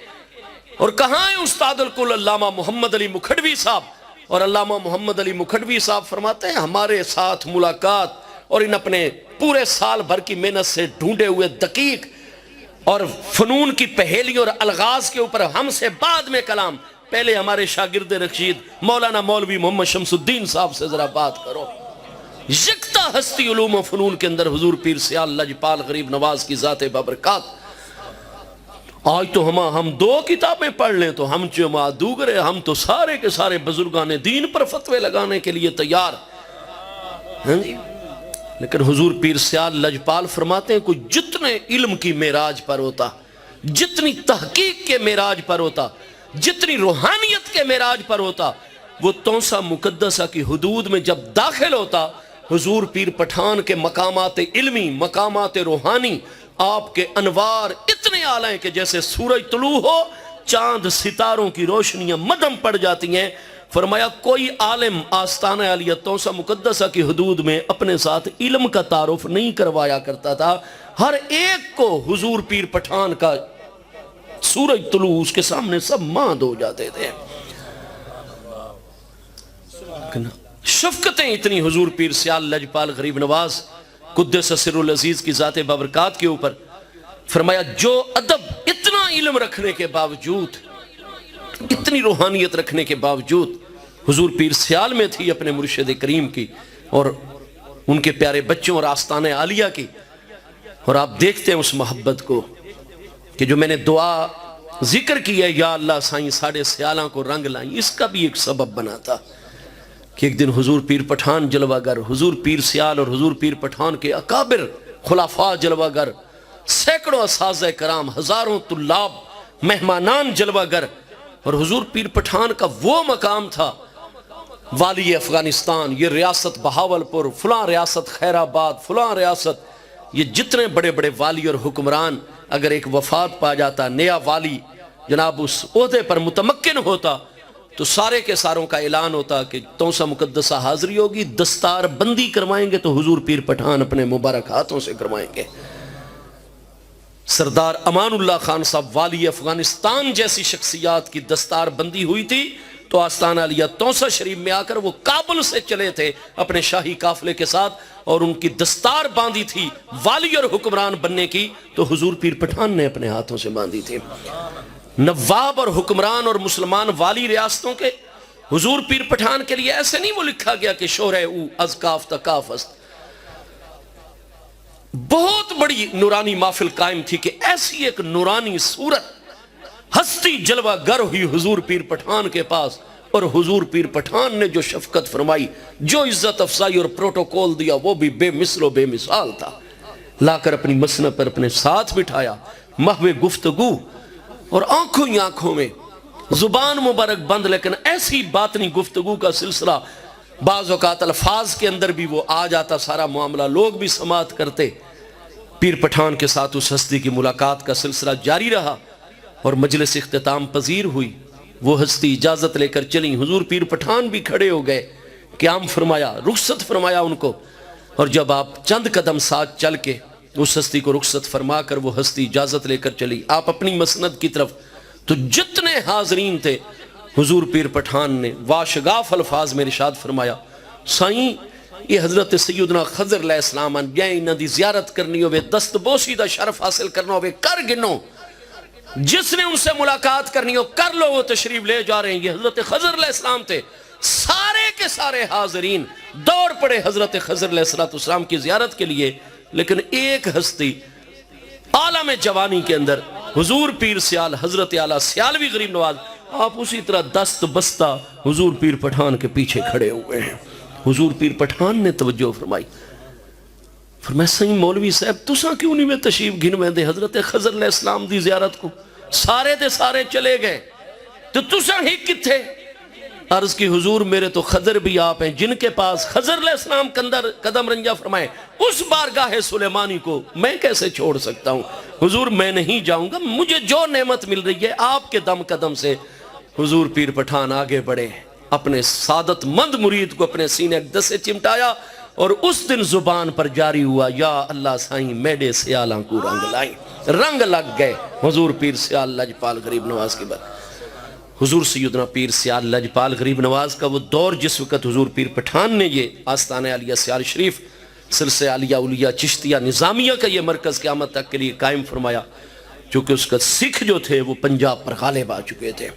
اور کہاں ہیں استاد الکل علامہ محمد علی مکھڈوی صاحب؟ اور علامہ محمد علی مکھڈوی صاحب فرماتے ہیں ہمارے ساتھ ملاقات اور ان اپنے پورے سال بھر کی محنت سے ڈھونڈے ہوئے دقیق اور فنون کی پہیلی اور الغاز کے اوپر ہم سے بعد میں کلام، پہلے ہمارے شاگرد رشید مولانا مولوی محمد شمس الدین صاحب سے ذرا بات کرو۔ یکتا ہستی علوم و فنون کے اندر حضور پیر سیال لجپال غریب نواز کی ذات بابرکات۔ آج تو ہم 2 کتابیں پڑھ لیں تو ہم چما دوگرے، ہم تو سارے کے سارے بزرگان دین پر فتوے لگانے کے لیے تیار ہیں جی۔ لیکن حضور پیر سیال لجپال فرماتے ہیں کوئی جتنے علم کی معراج پر ہوتا، جتنی تحقیق کے معراج پر ہوتا، جتنی روحانیت کے معراج پر ہوتا، وہ توسا مقدسہ کی حدود میں جب داخل ہوتا، حضور پیر پٹھان کے مقامات علمی، مقامات روحانی، آپ کے انوار اتنے اعلیٰ ہیں کہ جیسے سورج طلوع ہو چاند ستاروں کی روشنیاں مدھم پڑ جاتی ہیں۔ فرمایا کوئی عالم آستانہ عالیہ توسا مقدسہ کی حدود میں اپنے ساتھ علم کا تعارف نہیں کروایا کرتا تھا، ہر ایک کو حضور پیر پٹھان کا سورج طلوع اس کے سامنے سب ماند ہو جاتے تھے۔ شفقتیں اتنی حضور پیر سیال لجپال غریب نواز قدس سر العزیز کی ذات بابرکات کے اوپر۔ فرمایا جو ادب اتنا علم رکھنے کے باوجود، اتنی روحانیت رکھنے کے باوجود حضور پیر سیال میں تھی اپنے مرشد کریم کی اور ان کے پیارے بچوں اور آستانِ عالیہ کی، اور آپ دیکھتے ہیں اس محبت کو کہ جو میں نے دعا ذکر کی ہے یا اللہ سائیں ساڑھے سیالاں کو رنگ لائیں، اس کا بھی ایک سبب بنا تھا کہ ایک دن حضور پیر پٹھان جلوہ گر، حضور پیر سیال اور حضور پیر پٹھان کے اکابر خلفاء جلوہ گر، سینکڑوں اساتذہ کرام، ہزاروں طلاب، مہمانان جلوہ گر، اور حضور پیر پٹھان کا وہ مقام تھا والی افغانستان، یہ ریاست بہاولپور، فلاں ریاست خیر آباد، فلاں ریاست، یہ جتنے بڑے بڑے والی اور حکمران، اگر ایک وفات پا جاتا، نیا والی جناب اس عہدے پر متمکن ہوتا تو سارے کے ساروں کا اعلان ہوتا کہ توسا مقدسہ حاضری ہوگی، دستار بندی کروائیں گے تو حضور پیر پٹھان اپنے مبارک ہاتھوں سے کروائیں گے۔ سردار امان اللہ خان صاحب والی افغانستان جیسی شخصیات کی دستار بندی ہوئی تھی تو آستانہ علیہ توسا شریف میں آ کر وہ کابل سے چلے تھے اپنے شاہی قافلے کے ساتھ، اور ان کی دستار باندھی تھی والی اور حکمران بننے کی تو حضور پیر پٹھان نے اپنے ہاتھوں سے باندھی تھی۔ نواب اور حکمران اور مسلمان والی ریاستوں کے حضور پیر پٹھان کے لیے ایسے نہیں وہ لکھا گیا کہ شورہ او از کاف تا کاف است۔ بہت بڑی نورانی محفل قائم تھی کہ ایسی ایک نورانی صورت ہستی جلوہ گر ہوئی حضور پیر پٹھان کے پاس، اور حضور پیر پٹھان نے جو شفقت فرمائی، جو عزت افزائی اور پروٹوکول دیا، وہ بھی بے مثل و بے مثال تھا۔ لا کر اپنی مسند پر اپنے ساتھ بٹھایا، محو گفتگو اور آنکھوں ہی آنکھوں میں زبان مبارک بند، لیکن ایسی باطنی گفتگو کا سلسلہ، بعض اوقات الفاظ کے اندر بھی وہ آ جاتا سارا معاملہ، لوگ بھی سماعت کرتے۔ پیر پٹھان کے ساتھ اس ہستی کی ملاقات کا سلسلہ جاری رہا اور مجلس اختتام پذیر ہوئی۔ وہ ہستی اجازت لے کر چلی، حضور پیر پٹھان بھی کھڑے ہو گئے، قیام فرمایا، رخصت فرمایا ان کو، اور جب آپ چند قدم ساتھ چل کے اس ہستی کو رخصت فرما کر وہ ہستی اجازت لے کر چلی آپ اپنی مسند کی طرف، تو جتنے حاضرین تھے حضور پیر پٹھان نے واشگاف الفاظ میں ارشاد فرمایا، سائیں یہ حضرت سیدنا خضر علیہ السلام انہاں دی زیارت کرنی ہوئے، دست بوسی دا شرف حاصل کرنا ہوئے، کر گنو، جس نے ان سے ملاقات کرنی ہو کر لو، وہ تشریف لے جا رہے ہیں۔ یہ حضرت خضر علیہ السلام تھے، سارے کے سارے حاضرین دوڑ پڑے حضرت خضر علیہ السلام کی زیارت کے لیے، لیکن ایک ہستی عالم جوانی کے اندر حضور پیر سیال حضرت اعلیٰ سیالوی غریب نواز، آپ اسی طرح دست بستہ حضور پیر پٹھان کے پیچھے کھڑے ہوئے ہیں۔ حضور پیر پٹھان نے توجہ فرمائی، فرمایا سہی مولوی صاحب تساں کیوں نہیں میں تشریف گھنویں دے حضرت خضر علیہ السلام دی زیارت کو؟ سارے دے سارے چلے گئے تو تساں ہی کتھے؟ عرض کی حضور میرے تو خضر بھی آپ ہیں جن کے پاس خضر علیہ السلام قدم رنجہ فرمائے، اس بارگاہ سلیمانی کو میں کیسے چھوڑ سکتا ہوں؟ حضور میں نہیں جاؤں گا، مجھے جو نعمت مل رہی ہے آپ کے دم قدم سے۔ حضور پیر پٹھان آگے بڑھے، اپنے سعادت مند مرید کو اپنے سینے اقدس سے چمٹایا، اور اس دن زبان پر جاری ہوا، یا اللہ سائیں میڈے سیالاں کو رنگ لائیں، رنگ لگ گئے حضور پیر سیال لجپال غریب نواز کی بات۔ حضور سیدنا پیر سیال لجپال غریب نواز کا وہ دور جس وقت حضور پیر پٹھان نے یہ آستانہ علیہ سیال شریف سلسلہ علیہ اولیاء چشتیہ نظامیہ کا یہ مرکز قیامت تک کے لیے قائم فرمایا، چونکہ اس کا سکھ جو تھے وہ پنجاب پر غالب آ چکے تھے،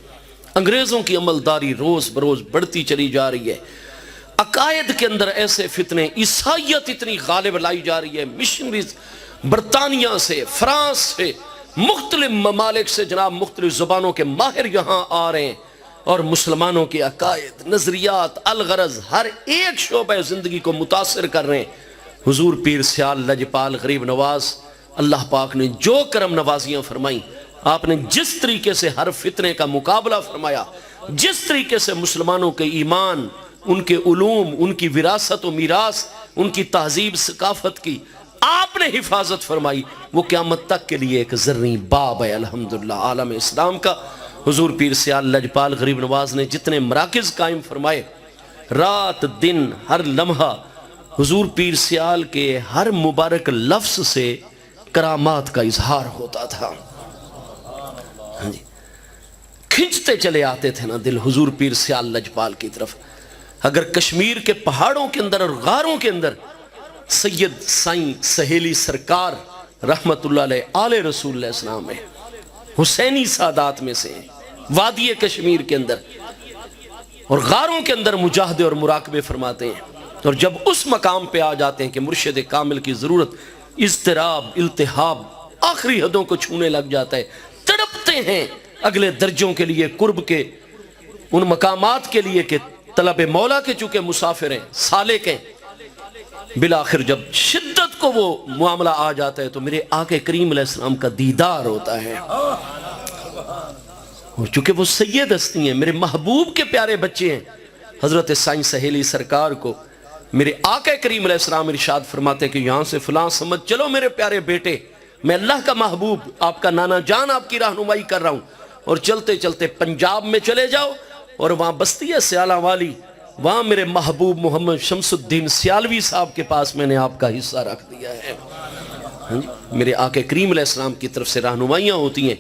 انگریزوں کی عملداری روز بروز بڑھتی چلی جا رہی ہے، عقائد کے اندر ایسے فتنے، عیسائیت اتنی غالب لائی جا رہی ہے، مشنریز برطانیہ سے، فرانس سے، مختلف ممالک سے جناب مختلف زبانوں کے ماہر یہاں آ رہے ہیں، اور مسلمانوں کے عقائد، نظریات، الغرض ہر ایک شعبہ زندگی کو متاثر کر رہے ہیں۔ حضور پیر سیال لجپال غریب نواز، اللہ پاک نے جو کرم نوازیاں فرمائیں، آپ نے جس طریقے سے ہر فتنے کا مقابلہ فرمایا، جس طریقے سے مسلمانوں کے ایمان، ان کے علوم، ان کی وراثت و میراث، ان کی تہذیب ثقافت کی آپ نے حفاظت فرمائی، وہ قیامت تک کے لیے ایک زرعی باب ہے الحمدللہ عالم اسلام کا۔ حضور پیر سیال لجپال غریب نواز نے جتنے مراکز قائم فرمائے، رات دن ہر لمحہ حضور پیر سیال کے ہر مبارک لفظ سے کرامات کا اظہار ہوتا تھا، کھنچتے چلے آتے تھے نا دل حضور پیر سیال لجپال کی طرف۔ اگر کشمیر کے پہاڑوں کے اندر اور غاروں کے اندر سید سائیں سہیلی سرکار رحمت اللہ علیہ آل رسول اللہ السلام ہے، حسینی سادات میں سے وادی کشمیر کے اندر اور غاروں کے اندر مجاہدے اور مراقبے فرماتے ہیں، اور جب اس مقام پہ آ جاتے ہیں کہ مرشد کامل کی ضرورت، اضطراب، التہاب آخری حدوں کو چھونے لگ جاتا ہے، تڑپتے ہیں اگلے درجوں کے لیے، قرب کے ان مقامات کے لیے کہ طلب مولا کے چونکہ مسافر ہیں، سالک ہیں، بالآخر جب شدت کو وہ معاملہ آ جاتا ہے تو میرے آقا کریم علیہ السلام کا دیدار ہوتا ہے، چونکہ وہ سید ہستی ہیں، میرے محبوب کے پیارے بچے ہیں، حضرت سائیں سہیلی سرکار کو میرے آقا کریم علیہ السلام ارشاد فرماتے کہ یہاں سے فلاں سمجھ چلو میرے پیارے بیٹے، میں اللہ کا محبوب آپ کا نانا جان آپ کی رہنمائی کر رہا ہوں، اور چلتے چلتے پنجاب میں چلے جاؤ اور وہاں بستی ہے سیالہ والی، وہاں میرے محبوب محمد شمس الدین سیالوی صاحب کے پاس میں نے آپ کا حصہ رکھ دیا ہے۔ میرے آقا کریم علیہ السلام کی طرف سے رہنمائیاں ہوتی ہیں،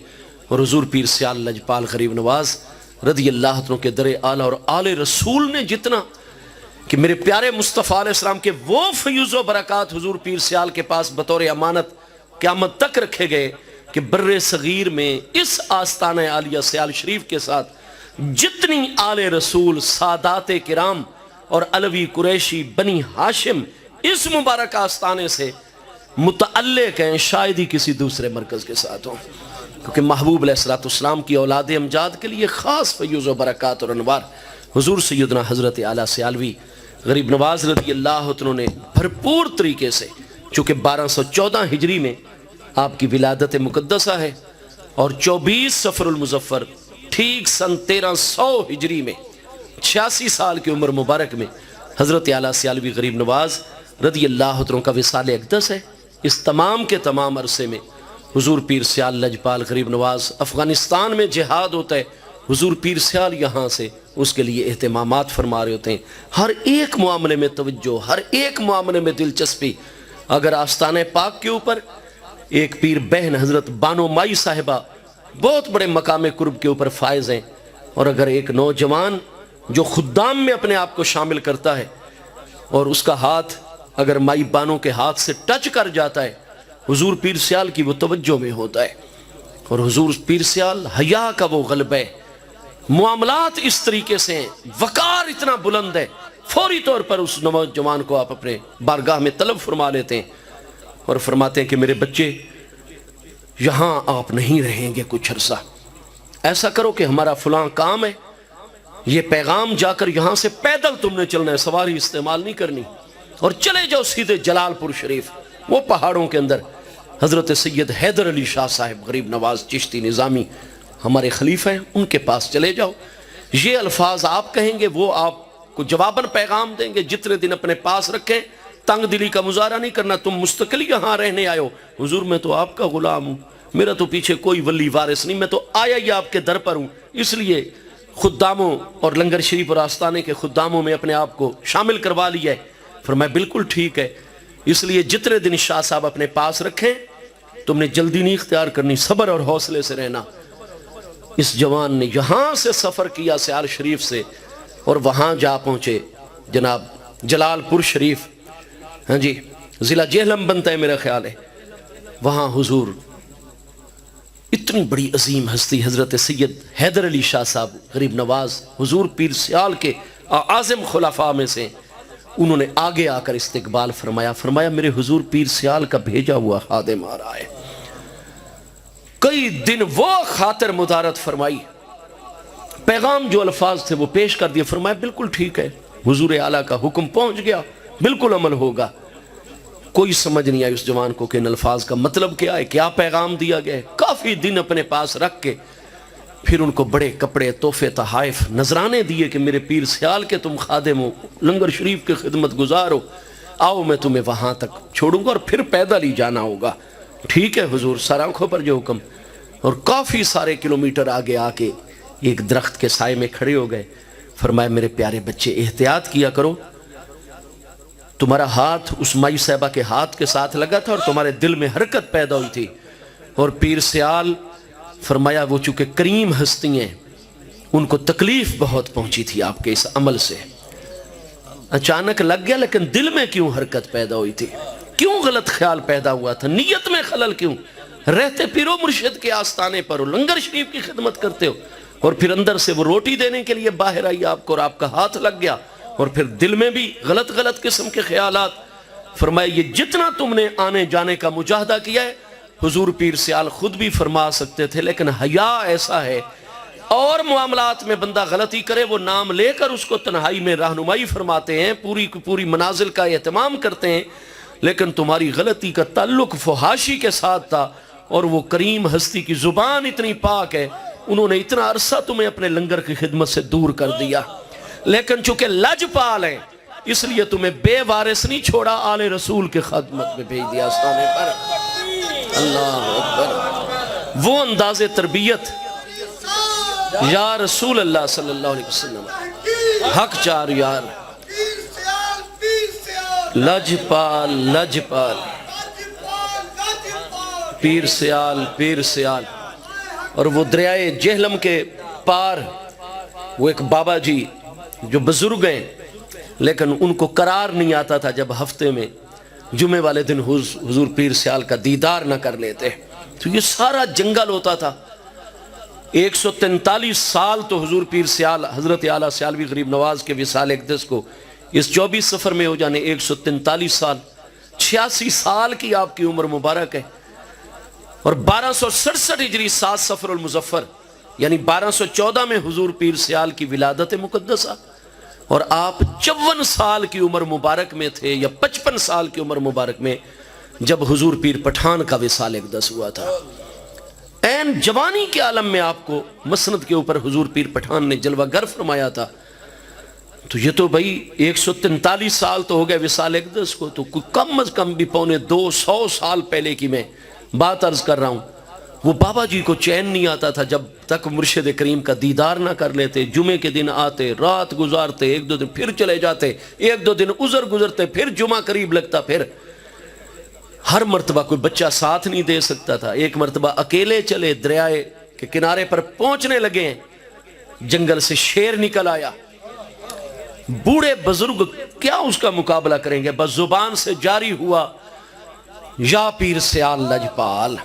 اور حضور پیر سیال لجپال غریب نواز رضی اللہ عنہ کے در اعلیٰ اور آل رسول نے جتنا کہ میرے پیارے مصطفیٰ علیہ السلام کے وہ فیوز و برکات حضور پیر سیال کے پاس بطور امانت قیامت تک رکھے گئے کہ بر صغیر میں اس آستانہ عالیہ سیال شریف کے ساتھ جتنی آل رسول سادات کرام اور علوی قریشی بنی ہاشم اس مبارک آستانے سے متعلق ہیں، شاید ہی کسی دوسرے مرکز کے ساتھ ہوں، کیونکہ محبوب علیہ السلام کی اولاد امجاد کے لیے خاص فیوز و برکات اور انوار حضور سیدنا حضرت اعلیٰ سیالوی غریب نواز رضی اللہ عنہ نے بھرپور طریقے سے، چونکہ 1214 ہجری میں آپ کی ولادت مقدسہ ہے اور 24 صفر المظفر ٹھیک سن 1300 ہجری میں 86 سال کی عمر مبارک میں حضرت اعلیٰ سیالوی غریب نواز رضی اللہ عنہ کا وصال اقدس ہے۔ اس تمام کے تمام عرصے میں حضور پیر سیال لجپال غریب نواز افغانستان میں جہاد ہوتا ہے، حضور پیر سیال یہاں سے اس کے لیے اہتمامات فرما رہے ہوتے ہیں، ہر ایک معاملے میں توجہ، ہر ایک معاملے میں دلچسپی۔ اگر آستانہ پاک کے اوپر ایک پیر بہن حضرت بانو مائی صاحبہ بہت بڑے مقام قرب کے اوپر فائز ہیں، اور اگر ایک نوجوان جو خدام میں اپنے آپ کو شامل کرتا ہے اور اس کا ہاتھ اگر مائی بانو کے ہاتھ سے ٹچ کر جاتا ہے، حضور پیر سیال کی وہ توجہ میں ہوتا ہے، اور حضور پیر سیال حیا کا وہ غلبہ ہے، معاملات اس طریقے سے ہیں، وقار اتنا بلند ہے، فوری طور پر اس نوجوان کو آپ اپنے بارگاہ میں طلب فرما لیتے ہیں اور فرماتے ہیں کہ میرے بچے یہاں آپ نہیں رہیں گے کچھ عرصہ، ایسا کرو کہ ہمارا فلاں کام ہے، یہ پیغام جا کر یہاں سے پیدل تم نے چلنا ہے، سواری استعمال نہیں کرنی، اور چلے جاؤ سیدھے جلال پور شریف، وہ پہاڑوں کے اندر حضرت سید حیدر علی شاہ صاحب غریب نواز چشتی نظامی ہمارے خلیفہ ہیں، ان کے پاس چلے جاؤ، یہ الفاظ آپ کہیں گے، وہ آپ کو جواباً پیغام دیں گے، جتنے دن اپنے پاس رکھیں، تنگ دلی کا مظاہرہ نہیں کرنا، تم مستقل یہاں رہنے آئے ہو، حضور میں تو آپ کا غلام ہوں، میرا تو پیچھے کوئی ولی وارث نہیں، میں تو آیا ہی آپ کے در پر ہوں، اس لیے خداموں اور لنگر شریف اور آستانے کے خداموں میں اپنے آپ کو شامل کروا لیا ہے۔ فرمایا بالکل ٹھیک ہے، اس لیے جتنے دن شاہ صاحب اپنے پاس رکھیں، تم نے جلدی نہیں اختیار کرنی، صبر اور حوصلے سے رہنا۔ اس جوان نے یہاں سے سفر کیا سیال شریف سے، اور وہاں جا پہنچے جناب جلال پور شریف، ہاں جی ضلع جہلم بنتا ہے میرا خیال ہے، وہاں حضور اتنی بڑی عظیم ہستی حضرت سید حیدر علی شاہ صاحب غریب نواز حضور پیر سیال کے اعظم خلفاء میں سے، انہوں نے آگے آ کر استقبال فرمایا میرے حضور پیر سیال کا بھیجا ہوا خادم آ رہا ہے۔ کئی دن وہ خاطر مدارت فرمائی، پیغام جو الفاظ تھے وہ پیش کر دیے، فرمایا بالکل ٹھیک ہے، حضور اعلیٰ کا حکم پہنچ گیا، بالکل عمل ہوگا۔ کوئی سمجھ نہیں آئی اس جوان کو کہ ان الفاظ کا مطلب کیا ہے، کیا پیغام دیا گیا ہے۔ کافی دن اپنے پاس رکھ کے پھر ان کو بڑے کپڑے، تحفے، تحائف، نذرانے دیے کہ میرے پیر سیال کے تم خادم ہو، لنگر شریف کے خدمت گزار ہو، آؤ میں تمہیں وہاں تک چھوڑوں گا اور پھر پیدل ہی جانا ہوگا۔ ٹھیک ہے حضور، سر آنکھوں پر جو حکم، اور کافی سارے کلومیٹر آگے آ کے ایک درخت کے سائے میں کھڑے ہو گئے۔ فرمایا میرے پیارے بچے احتیاط کیا کرو، تمہارا ہاتھ اس مائی صاحبہ کے ہاتھ کے ساتھ لگا تھا اور تمہارے دل میں حرکت پیدا ہوئی تھی، اور پیر سیال فرمایا وہ چونکہ کریم ہستی ہیں، ان کو تکلیف بہت پہنچی تھی آپ کے اس عمل سے، اچانک لگ گیا، لیکن دل میں کیوں حرکت پیدا ہوئی تھی، کیوں غلط خیال پیدا ہوا تھا، نیت میں خلل کیوں، رہتے پیرو مرشد کے آستانے پر ہو، لنگر شریف کی خدمت کرتے ہو، اور پھر اندر سے وہ روٹی دینے کے لیے باہر آئی آپ کو اور آپ کا ہاتھ لگ گیا، اور پھر دل میں بھی غلط قسم کے خیالات۔ فرمایا یہ جتنا تم نے آنے جانے کا مجاہدہ کیا ہے، حضور پیر سیال خود بھی فرما سکتے تھے، لیکن حیا ایسا ہے، اور معاملات میں بندہ غلطی کرے وہ نام لے کر اس کو تنہائی میں رہنمائی فرماتے ہیں، پوری منازل کا اہتمام کرتے ہیں، لیکن تمہاری غلطی کا تعلق فحاشی کے ساتھ تھا، اور وہ کریم ہستی کی زبان اتنی پاک ہے، انہوں نے اتنا عرصہ تمہیں اپنے لنگر کی خدمت سے دور کر دیا، لیکن چونکہ لجپال ہیں اس لیے تمہیں بے وارث نہیں چھوڑا، آل رسول کے خدمت میں بھیج دیا آسانے پر۔ اللہ اکبر، وہ انداز تربیت یا رسول اللہ صلی اللہ علیہ وسلم، حق چار یار، لجپال لجپال، پیر سیال پیر سیال۔ اور وہ دریائے جہلم کے پار وہ ایک بابا جی جو بزرگ ہیں لیکن ان کو قرار نہیں آتا تھا جب ہفتے میں جمعے والے دن حضور پیر سیال کا دیدار نہ کر لیتے، تو یہ سارا جنگل ہوتا تھا۔ 143 سال تو حضور پیر سیال حضرت اعلیٰ سیالوی غریب نواز کے وصال اقدس کو اس 24 سفر میں ہو جانے 143 سال، 86 سال کی آپ کی عمر مبارک ہے۔ اور 1267 ہجری 7 صفر المظفر یعنی 1214 میں حضور پیر سیال کی ولادت مقدسہ، اور آپ 54 سال کی عمر مبارک میں تھے یا 55 سال کی عمر مبارک میں جب حضور پیر پٹھان کا وصال اقدس ہوا تھا۔ این جوانی کے عالم میں آپ کو مسند کے اوپر حضور پیر پٹھان نے جلوہ گر فرمایا تھا۔ تو یہ تو بھائی 143 سال تو ہو گئے وصال اقدس کو، تو کم از کم بھی 250 سال پہلے کی میں بات عرض کر رہا ہوں۔ وہ بابا جی کو چین نہیں آتا تھا جب تک مرشد کریم کا دیدار نہ کر لیتے۔ جمعے کے دن آتے، رات گزارتے، 1-2 دن پھر چلے جاتے، 1-2 دن عذر گزرتے، پھر جمعہ قریب لگتا، پھر ہر مرتبہ کوئی بچہ ساتھ نہیں دے سکتا تھا۔ ایک مرتبہ اکیلے چلے، دریائے کے کنارے پر پہنچنے لگے، جنگل سے شیر نکل آیا۔ بوڑھے بزرگ کیا اس کا مقابلہ کریں گے، بس زبان سے جاری ہوا یا پیر سیال لجپال۔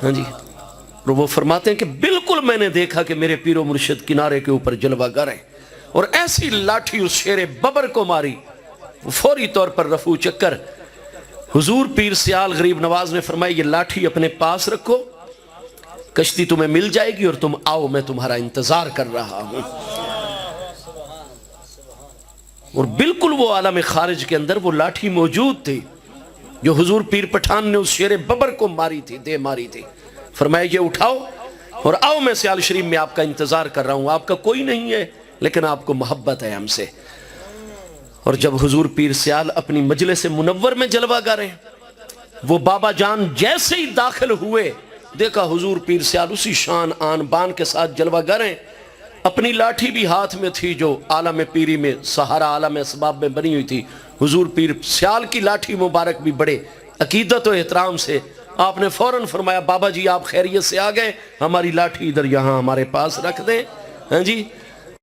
ہاں جی، اور وہ فرماتے ہیں کہ بالکل میں نے دیکھا کہ میرے پیر و مرشد کنارے کے اوپر جلوہ گر ہیں، اور ایسی لاٹھی اس شیر ببر کو ماری، فوری طور پر رفو چکر۔ حضور پیر سیال غریب نواز نے فرمایا یہ لاٹھی اپنے پاس رکھو، کشتی تمہیں مل جائے گی اور تم آؤ، میں تمہارا انتظار کر رہا ہوں۔ اور بالکل وہ عالم خارج کے اندر وہ لاٹھی موجود تھی جو حضور پیر پٹھان نے اس شیر ببر کو ماری تھی، دے ماری تھی۔ فرمایا یہ اٹھاؤ اور آؤ، میں سیال شریف میں آپ کا انتظار کر رہا ہوں، آپ کا کوئی نہیں ہے لیکن آپ کو محبت ہے ہم سے۔ اور جب حضور پیر سیال اپنی مجلس منور میں جلوہ گر ہیں، وہ بابا جان جیسے ہی داخل ہوئے دیکھا حضور پیر سیال اسی شان آن بان کے ساتھ جلوہ گر ہیں، اپنی لاٹھی بھی ہاتھ میں تھی جو عالم پیری میں سہارا عالم اسباب میں بنی ہوئی تھی۔ حضور پیر سیال کی لاٹھی مبارک بھی بڑے عقیدت و احترام سے آپ نے فوراً فرمایا بابا جی آپ خیریت سے آ گئے، ہماری لاٹھی ادھر یہاں ہمارے پاس رکھ دیں۔ ہاں جی،